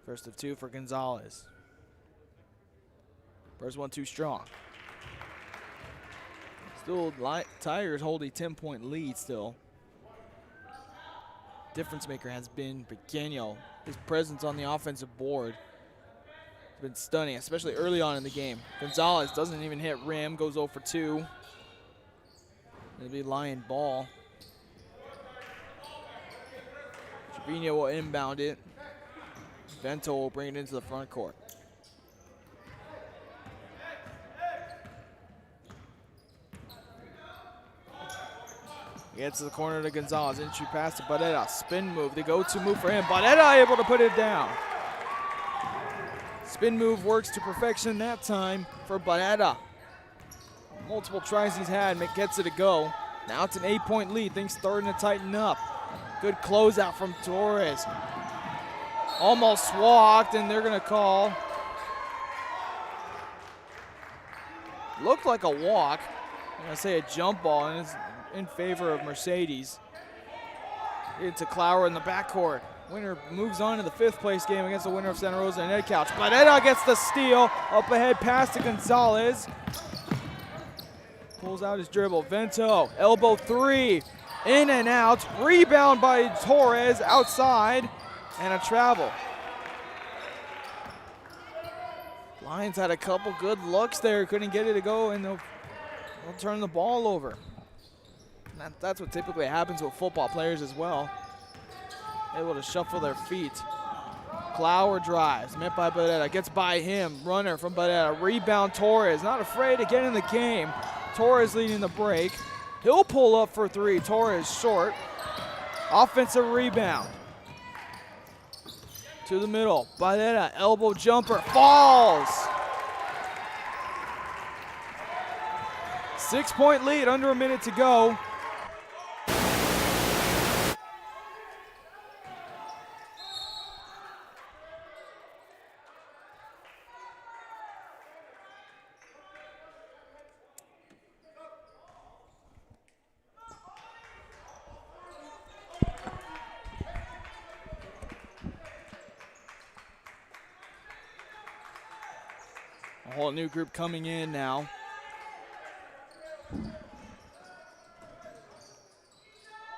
First of two for Gonzalez. First one too strong. Still, Tigers hold a 10-point lead still. Difference maker has been Pequeño. His presence on the offensive board has been stunning, especially early on in the game. Gonzalez doesn't even hit rim, goes 0 for 2. It'll be Lion ball. Trevino will inbound it. Vento will bring it into the front court. Gets to the corner to Gonzalez. Entry pass to Barrera. Spin move. The go-to move for him. Barrera able to put it down. Spin move works to perfection that time for Barrera. Multiple tries he's had. Gets it to go. Now it's an 8-point lead. Things starting to tighten up. Good closeout from Torres. Almost walked, and they're going to call. Looked like a walk. I'm going to say a jump ball, and it's in favor of Mercedes. Into Clower in the backcourt. Winner moves on to the 5th place game against the winner of Santa Rosa and Ed Couch. Barrera gets the steal. Up ahead pass to Gonzalez. Pulls out his dribble. Vento, elbow 3. In and out. Rebound by Torres outside. And a travel. Lions had a couple good looks there. Couldn't get it to go, and they'll turn the ball over. That's what typically happens with football players as well. Able to shuffle their feet. Clower drives, met by Barrera, gets by him. Runner from Barrera, rebound Torres, not afraid to get in the game. Torres leading the break. He'll pull up for 3, Torres short. Offensive rebound. To the middle, Barrera, elbow jumper, falls. 6-point lead, under a minute to go. A whole new group coming in now.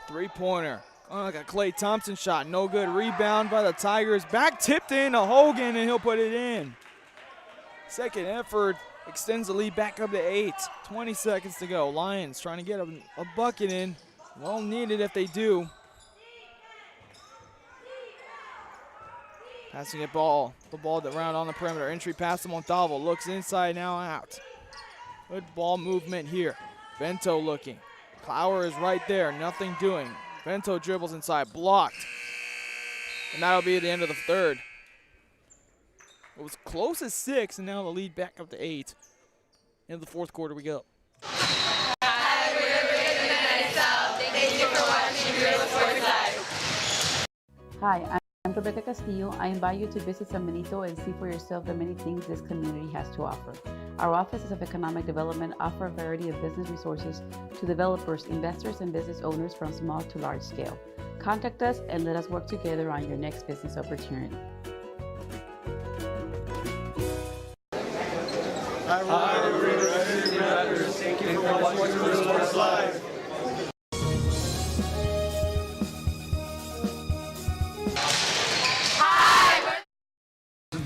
Three-pointer. Oh, like a Klay Thompson shot. No good. Rebound by the Tigers. Back tipped in to Hogan, and he'll put it in. Second effort extends the lead back up to 8. 20 seconds to go. Lions trying to get a bucket in. Well needed if they do. Passing it ball. The ball around on the perimeter. Entry pass to Montalvo. Looks inside, now out. Good ball movement here. Vento looking. Clower is right there. Nothing doing. Vento dribbles inside. Blocked. And that'll be the end of the third. It was close as 6, and now the lead back up to 8. Into the fourth quarter we go. Hi, I'm Rebecca Castillo. I invite you to visit San Benito and see for yourself the many things this community has to offer. Our offices of economic development offer a variety of business resources to developers, investors, and business owners from small to large scale. Contact us and let us work together on your next business opportunity. Hi, we're Real Matters. Thank you for watching Real Sports Live.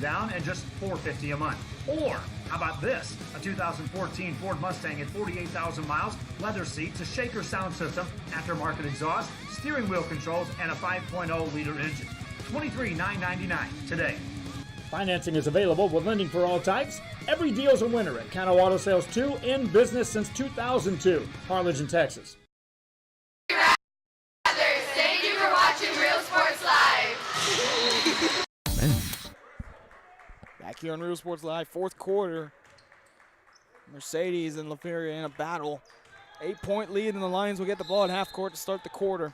Down and just $450 a month. Or how about this? A 2014 Ford Mustang at 48,000 miles, leather seats, a shaker sound system, aftermarket exhaust, steering wheel controls, and a 5.0-liter engine. $23,999 today. Financing is available with lending for all types. Every deal's a winner at Cano Auto Sales 2, in business since 2002. Harlingen, Texas. Thank you for watching Real Sports Live. Back here on Real Sports Live, fourth quarter. Mercedes and Feria in a battle. 8-point lead, and the Lions will get the ball at half court to start the quarter.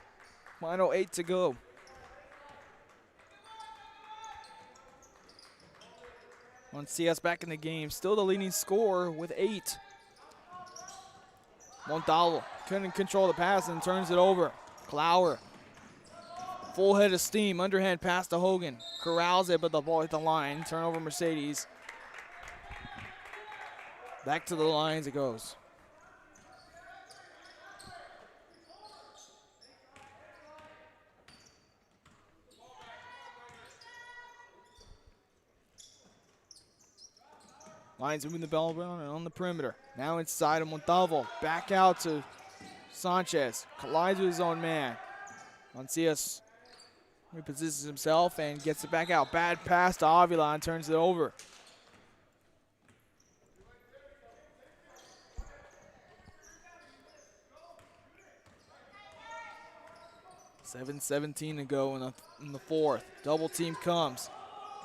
Final 8 to go. On CS back in the game, still the leading scorer with 8. Montalvo couldn't control the pass and turns it over. Clower, full head of steam, underhand pass to Hogan. Corrals it, but the ball hit the line. Turnover Mercedes. Back to the Lions it goes. Lions moving the ball around and on the perimeter. Now inside of Montalvo. Back out to Sanchez. Collides with his own man. Mancias repositions himself and gets it back out. Bad pass to Avila and turns it over. $7:17 to go in the fourth. Double team comes.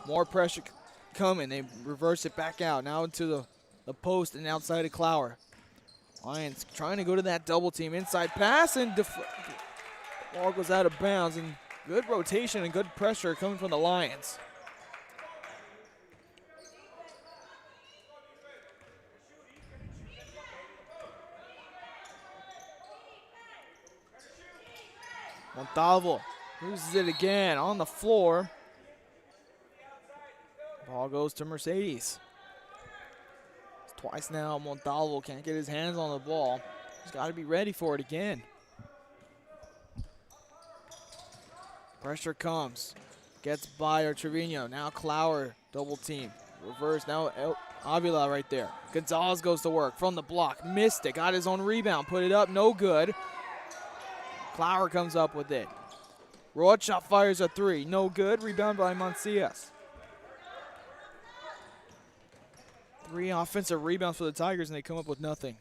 More pressure coming. They reverse it back out. Now into the post and outside of Clower. Lions trying to go to that double team. Inside pass and ball goes out of bounds. And good rotation and good pressure coming from the Lions. Montalvo loses it again on the floor. Ball goes to Mercedes. It's twice now. Montalvo can't get his hands on the ball. He's got to be ready for it again. Pressure comes. Gets by Trevino. Now Clower, double team. Reverse, now Avila right there. Gonzalez goes to work from the block. Missed it, got his own rebound. Put it up, no good. Clower comes up with it. Rocha fires a three, no good. Rebound by Mancias. 3 offensive rebounds for the Tigers, and they come up with nothing.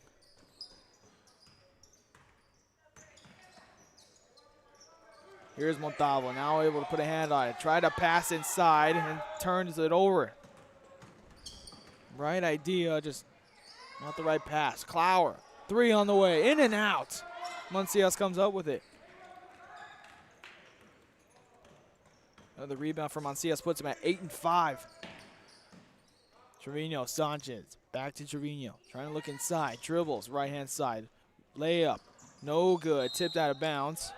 Here's Montalvo, now able to put a hand on it. Try to pass inside and turns it over. Right idea, just not the right pass. Clower, 3 on the way, in and out. Mancias comes up with it. Another rebound for Mancias puts him at 8 and 5. Trevino, Sanchez, back to Trevino. Trying to look inside, dribbles, right-hand side. Layup, no good, tipped out of bounds.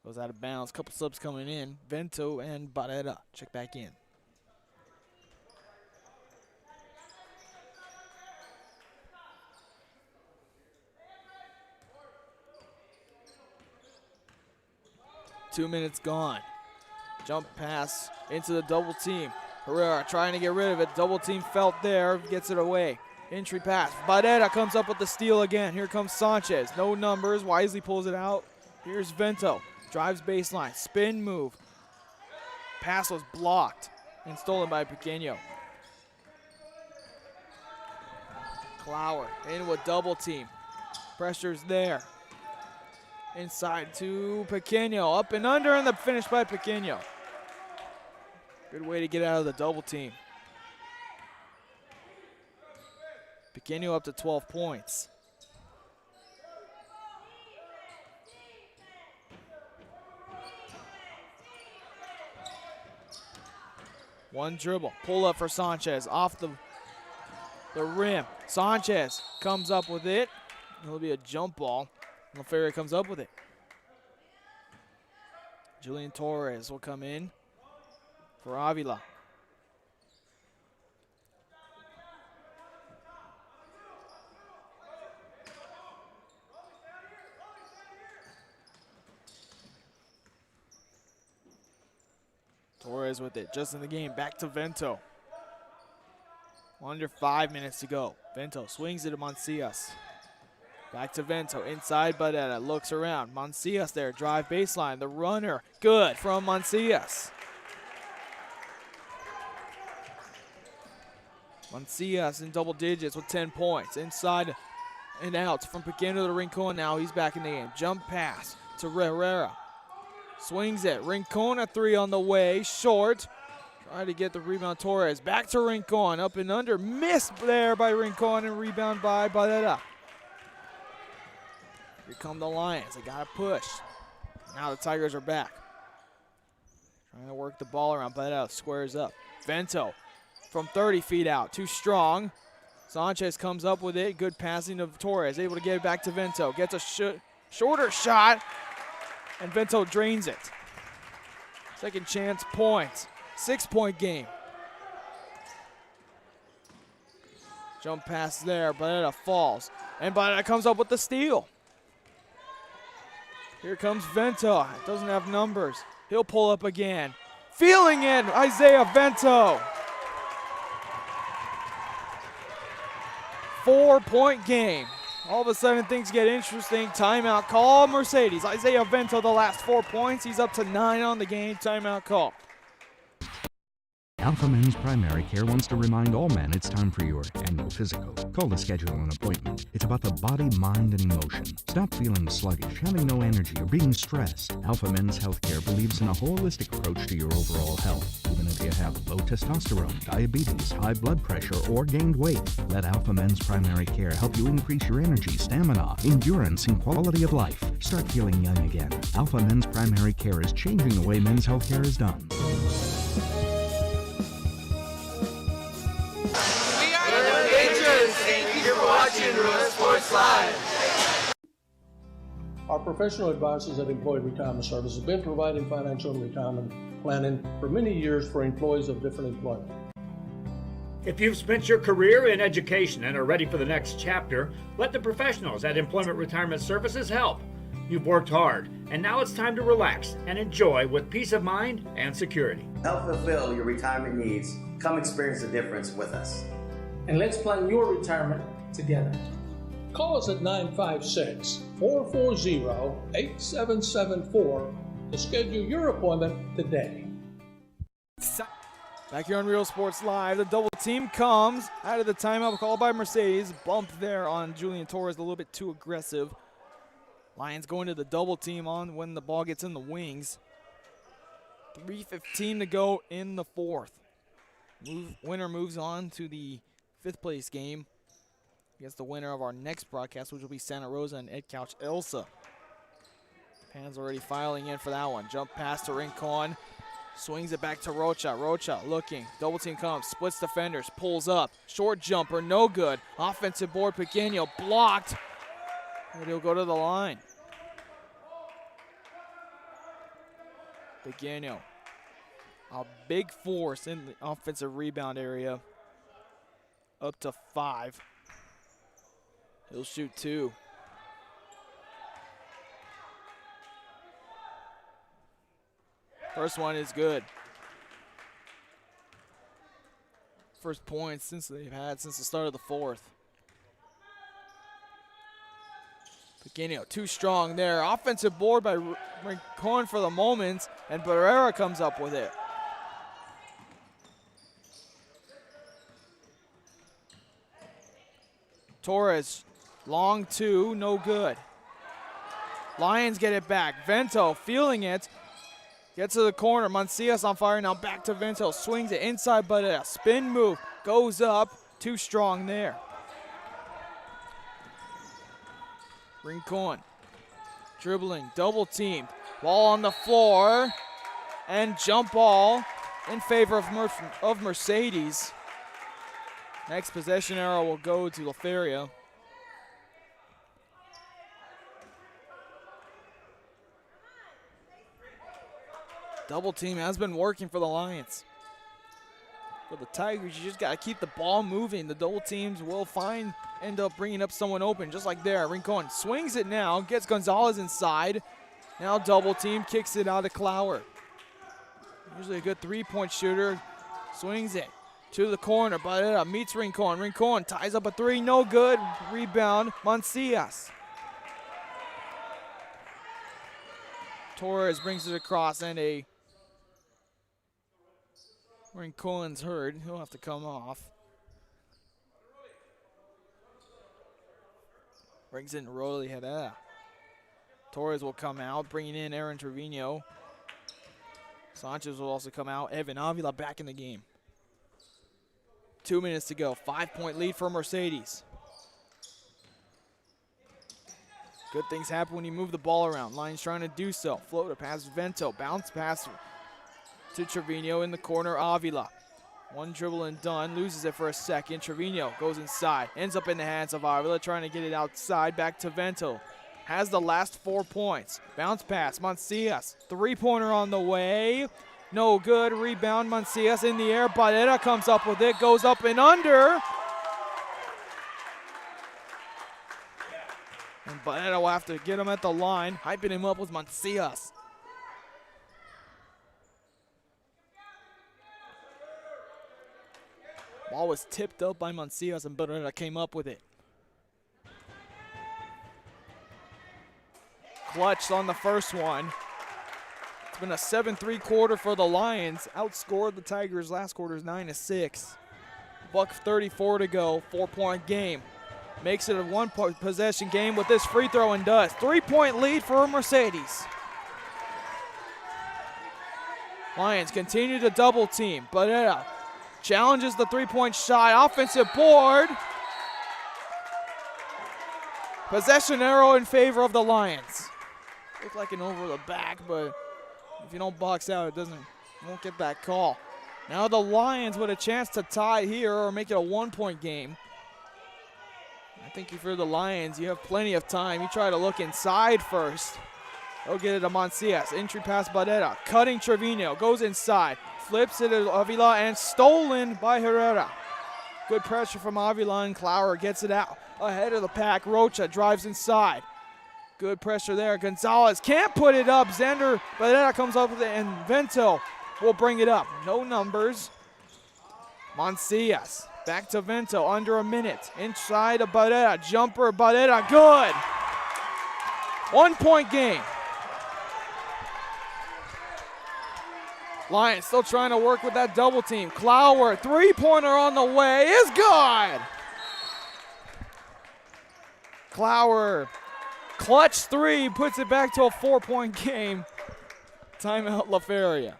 Goes out of bounds, couple subs coming in. Vento and Barrera check back in. Two minutes gone. Jump pass into the double team. Herrera trying to get rid of it. Double team felt there, gets it away. Entry pass. Barrera comes up with the steal again. Here comes Sanchez. No numbers. Wisely pulls it out. Here's Vento. Drives baseline. Spin move. Pass was blocked and stolen by Pequeño. Clower into a double team. Pressure's there. Inside to Pequeño. Up and under, and the finish by Pequeño. Good way to get out of the double team. Pequeño up to 12 points. One dribble, pull up for Sanchez off the rim. Sanchez comes up with it. It'll be a jump ball. Feria comes up with it. Julian Torres will come in for Avila. Torres with it, just in the game, back to Vento. Under 5 minutes to go. Vento swings it to Mancias. Back to Vento, inside Barrera, looks around. Mancias there, drive baseline, the runner, good from Mancias. Mancias in double digits with 10 points. Inside and out from Pequeno to Rincon, now he's back in the game. Jump pass to Herrera. Swings it, Rincon a three on the way, short. Try to get the rebound, Torres. Back to Rincon, up and under. Missed there by Rincon and rebound by Barrera. Here come the Lions, they gotta push. Now the Tigers are back. Trying to work the ball around, Barrera squares up. Vento from 30 feet out, too strong. Sanchez comes up with it, good passing of Torres, able to get it back to Vento. Gets a shorter shot, and Vento drains it. Second chance points. 6-point game. Jump pass there, Barrera falls. And Barrera comes up with the steal. Here comes Vento. Doesn't have numbers. He'll pull up again. Feeling it, Isaiah Vento. 4-point game. All of a sudden things get interesting. Timeout call, Mercedes. Isaiah Vento the last 4 points. He's up to 9 on the game. Timeout call. Alpha Men's Primary Care wants to remind all men it's time for your annual physical. Call to schedule an appointment. It's about the body, mind, and emotion. Stop feeling sluggish, having no energy, or being stressed. Alpha Men's Healthcare believes in a holistic approach to your overall health. Even if you have low testosterone, diabetes, high blood pressure, or gained weight, let Alpha Men's Primary Care help you increase your energy, stamina, endurance, and quality of life. Start feeling young again. Alpha Men's Primary Care is changing the way men's healthcare is done. Thank you for watching Real Sports Live. Our professional advisors at Employee Retirement Service have been providing financial and retirement planning for many years for employees of different employment. If you've spent your career in education and are ready for the next chapter, let the professionals at Employment Retirement Services help. You've worked hard, and now it's time to relax and enjoy with peace of mind and security. Help fulfill your retirement needs. Come experience the difference with us. And let's plan your retirement together. Call us at 956-440-8774 to schedule your appointment today. Back here on Real Sports Live, the double team comes out of the timeout called by Mercedes. Bump there on Julian Torres, a little bit too aggressive. Lions going to the double team on when the ball gets in the wings. 3:15 to go in the fourth. Winner moves on to the 5th place game against the winner of our next broadcast, which will be Santa Rosa and Ed Couch Elsa. Pans already filing in for that one. Jump pass to Rincon. Swings it back to Rocha. Rocha looking. Double team comes. Splits defenders. Pulls up. Short jumper. No good. Offensive board. Pequeno blocked. And he'll go to the line. Pequeno. A big force in the offensive rebound area. Up to 5. He'll shoot 2. First one is good. First points they've had since the start of the fourth. Pequeno too strong there. Offensive board by Rincon for the moment, and Barrera comes up with it. Torres, long 2, no good. Lions get it back. Vento feeling it. Gets to the corner. Mancias on fire now. Back to Vento. Swings it inside, but a spin move. Goes up. Too strong there. Rincon. Dribbling. Double teamed. Ball on the floor. And jump ball. in favor of Mercedes. Next possession arrow will go to Feria. Double team has been working for the Lions. For the Tigers, you just got to keep the ball moving. The double teams will end up bringing up someone open, just like there. Rincon swings it now, gets Gonzalez inside. Now double team, kicks it out to Clower. Usually a good three-point shooter. Swings it to the corner, but meets Rincon. Rincon ties up a three, no good. Rebound, Mancias. Torres brings it across, and Rincon's hurt. He'll have to come off. Brings in Rolly Herrera. Torres will come out, bringing in Aaron Trevino. Sanchez will also come out. Evan Avila back in the game. 2 minutes to go. 5-point lead for Mercedes. Good things happen when you move the ball around. Lions trying to do so. Floater pass Vento. Bounce pass to Trevino in the corner. Avila. One dribble and done. Loses it for a second. Trevino goes inside. Ends up in the hands of Avila. Trying to get it outside. Back to Vento. Has the last 4 points. Bounce pass. Mancias. Three-pointer on the way. No good. Rebound. Mancias in the air. Barrera comes up with it. Goes up and under. And Barrera will have to get him at the line. Hyping him up with Mancias. Ball was tipped up by Mancias, and Barrera came up with it. Clutched on the first one. It's been a 7-3 quarter for the Lions. Outscored the Tigers last quarter's 9-6. Buck 34 to go. 4-point game. Makes it a one-point possession game with this free throw and does. 3-point lead for Mercedes. Lions continue to double team. Barrera challenges the three-point shot. Offensive board. Possession arrow in favor of the Lions. Looked like an over the back, but if you don't box out, you won't get that call. Now the Lions with a chance to tie here or make it a one-point game. I think if you're the Lions, you have plenty of time. You try to look inside first. They'll get it to Mancias. Entry pass Barrera. Cutting Trevino. Goes inside. Flips it to Avila and stolen by Herrera. Good pressure from Avila, and Clower gets it out. Ahead of the pack, Rocha drives inside. Good pressure there. Gonzalez can't put it up. Xander Barrera comes up with it, and Vento will bring it up. No numbers. Mancias back to Vento, under a minute. Inside of Barrera. Jumper, Barrera, good. 1-point game. Lions still trying to work with that double team. Clower, three-pointer on the way, is good. Clower, clutch three, puts it back to a 4-point game. Timeout, La Feria.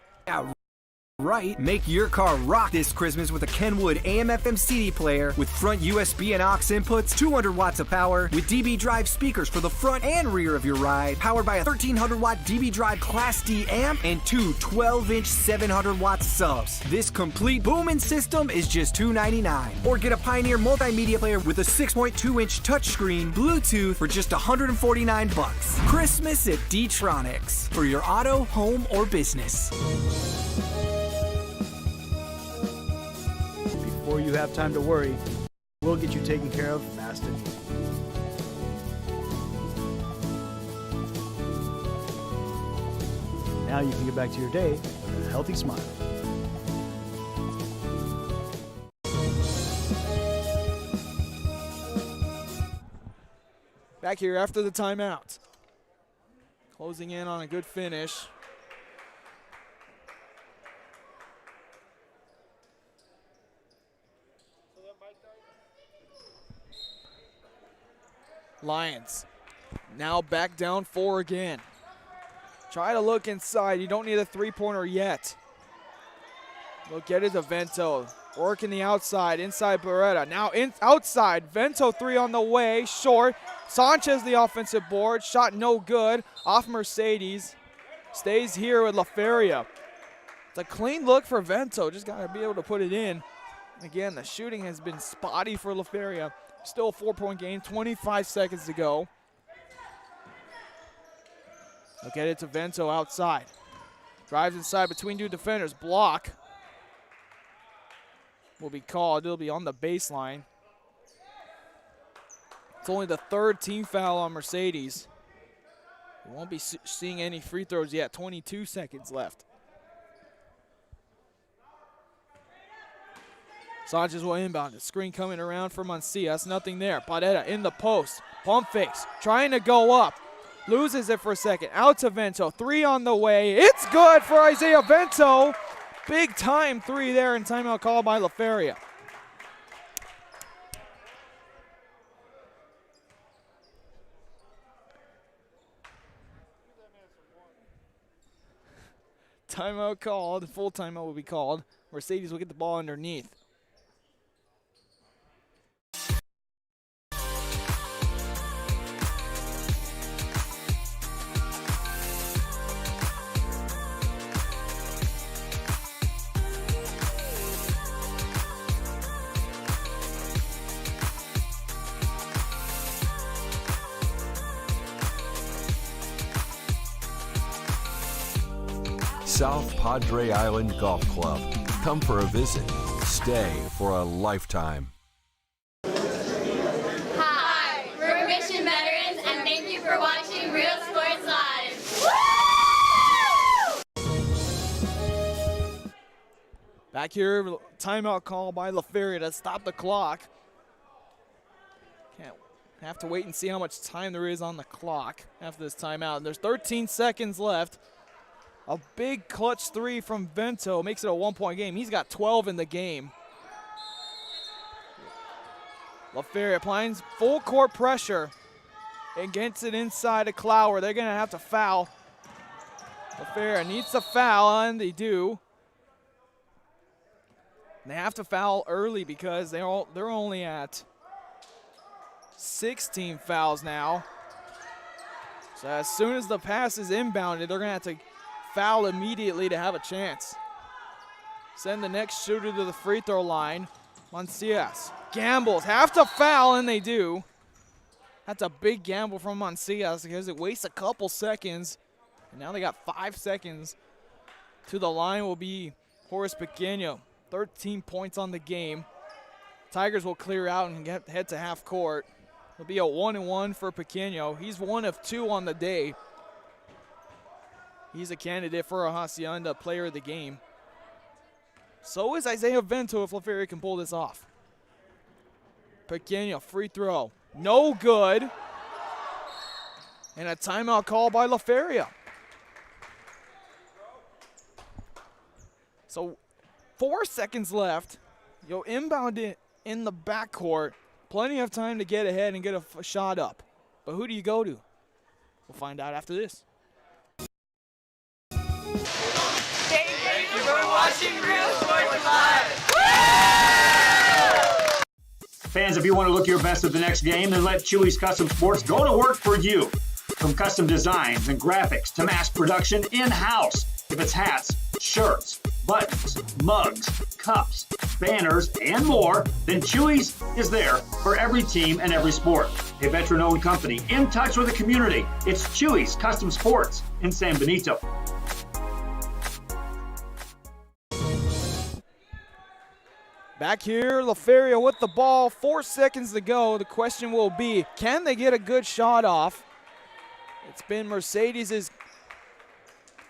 Right. Make your car rock this Christmas with a Kenwood AM/FM CD player with front USB and aux inputs, 200 watts of power, with DB Drive speakers for the front and rear of your ride, powered by a 1300-watt DB Drive Class D amp and two 12-inch 700-watt subs. This complete booming system is just $299. Or get a Pioneer multimedia player with a 6.2-inch touchscreen, Bluetooth for just $149. Christmas at D-Tronics for your auto, home, or business. Before you have time to worry, we'll get you taken care of fast and easy. Now you can get back to your day with a healthy smile. Back here after the timeout. Closing in on a good finish. Lions now back down 4 again. Try to look inside. You don't need a three-pointer yet. They'll get it to Vento. Working the outside. Inside Barrera. Now outside. Vento three on the way. Short. Sanchez the offensive board. Shot no good. Off Mercedes. Stays here with La Feria. It's a clean look for Vento. Just got to be able to put it in. Again, the shooting has been spotty for La Feria. Still a 4-point game, 25 seconds to go. They'll get it to Vento outside. Drives inside between two defenders. Block will be called. It'll be on the baseline. It's only the third team foul on Mercedes. We won't be seeing any free throws yet. 22 seconds left. Sanchez will inbound it. Screen coming around for Mancias. Nothing there. Padetta in the post. Pump fakes. Trying to go up. Loses it for a second. Out to Vento. 3 on the way. It's good for Isaiah Vento. Big time 3 there, and timeout called by La Feria. Timeout called. Full timeout will be called. Mercedes will get the ball underneath. South Padre Island Golf Club. Come for a visit. Stay for a lifetime. Hi, we're Mission Veterans, and thank you for watching Real Sports Live. Back here, timeout call by La Feria to stop the clock. Can't have to wait and see how much time there is on the clock after this timeout. And there's 13 seconds left. A big clutch 3 from Vento makes it a 1-point game. He's got 12 in the game. La Feria applying full court pressure and gets it inside to Clower. They're going to have to foul. La Feria needs to foul, and they do. They have to foul early because they're only at 16 fouls now. So as soon as the pass is inbounded, they're going to have to foul immediately to have a chance. Send the next shooter to the free throw line. Mancias gambles, have to foul, and they do. That's a big gamble from Mancias because it wastes a couple seconds. And now they got 5 seconds. To the line will be Horace Pequeño. 13 points on the game. Tigers will clear out and head to half court. It'll be a 1-and-1 for Pequeño. He's 1 of 2 on the day. He's a candidate for a Hacienda player of the game. So is Isaiah Vento if La Feria can pull this off. Pequeño, free throw. No good. And a timeout call by La Feria. So 4 seconds left. You'll inbound it in the backcourt. Plenty of time to get ahead and get a shot up. But who do you go to? We'll find out after this. Thank you for watching Real Sports Live. Fans, if you want to look your best at the next game, then let Chewy's Custom Sports go to work for you. From custom designs and graphics to mass production in-house. If it's hats, shirts, buttons, mugs, cups, banners, and more, then Chewy's is there for every team and every sport. A veteran-owned company in touch with the community. It's Chewy's Custom Sports in San Benito. Back here, La Feria with the ball, 4 seconds to go. The question will be, can they get a good shot off? It's been Mercedes'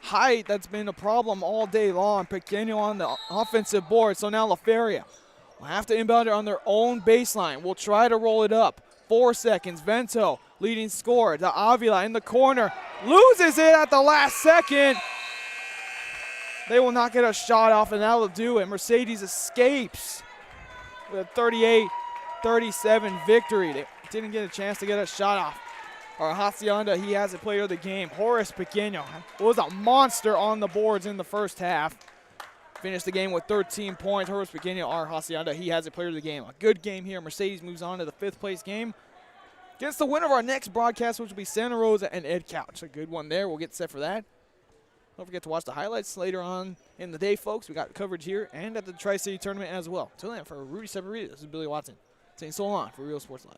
height that's been a problem all day long. Pequeño on the offensive board, so now La Feria will have to inbound it on their own baseline. We'll try to roll it up. 4 seconds, Vento leading scorer to Avila in the corner. Loses it at the last second. They will not get a shot off, and that will do it. Mercedes escapes with a 38-37 victory. They didn't get a chance to get a shot off. Our Hacienda, he has a player of the game. Horace Pequeño was a monster on the boards in the first half. Finished the game with 13 points. Horace Pequeño, our Hacienda, he has a player of the game. A good game here. Mercedes moves on to the 5th place game. Gets the winner of our next broadcast, which will be Santa Rosa and Ed Couch. A good one there. We'll get set for that Don't forget to watch the highlights later on in the day, folks. We got coverage here and at the Tri-City Tournament as well. Till then, for Rudy Severino, this is Billy Watson saying so long for Real Sports Live.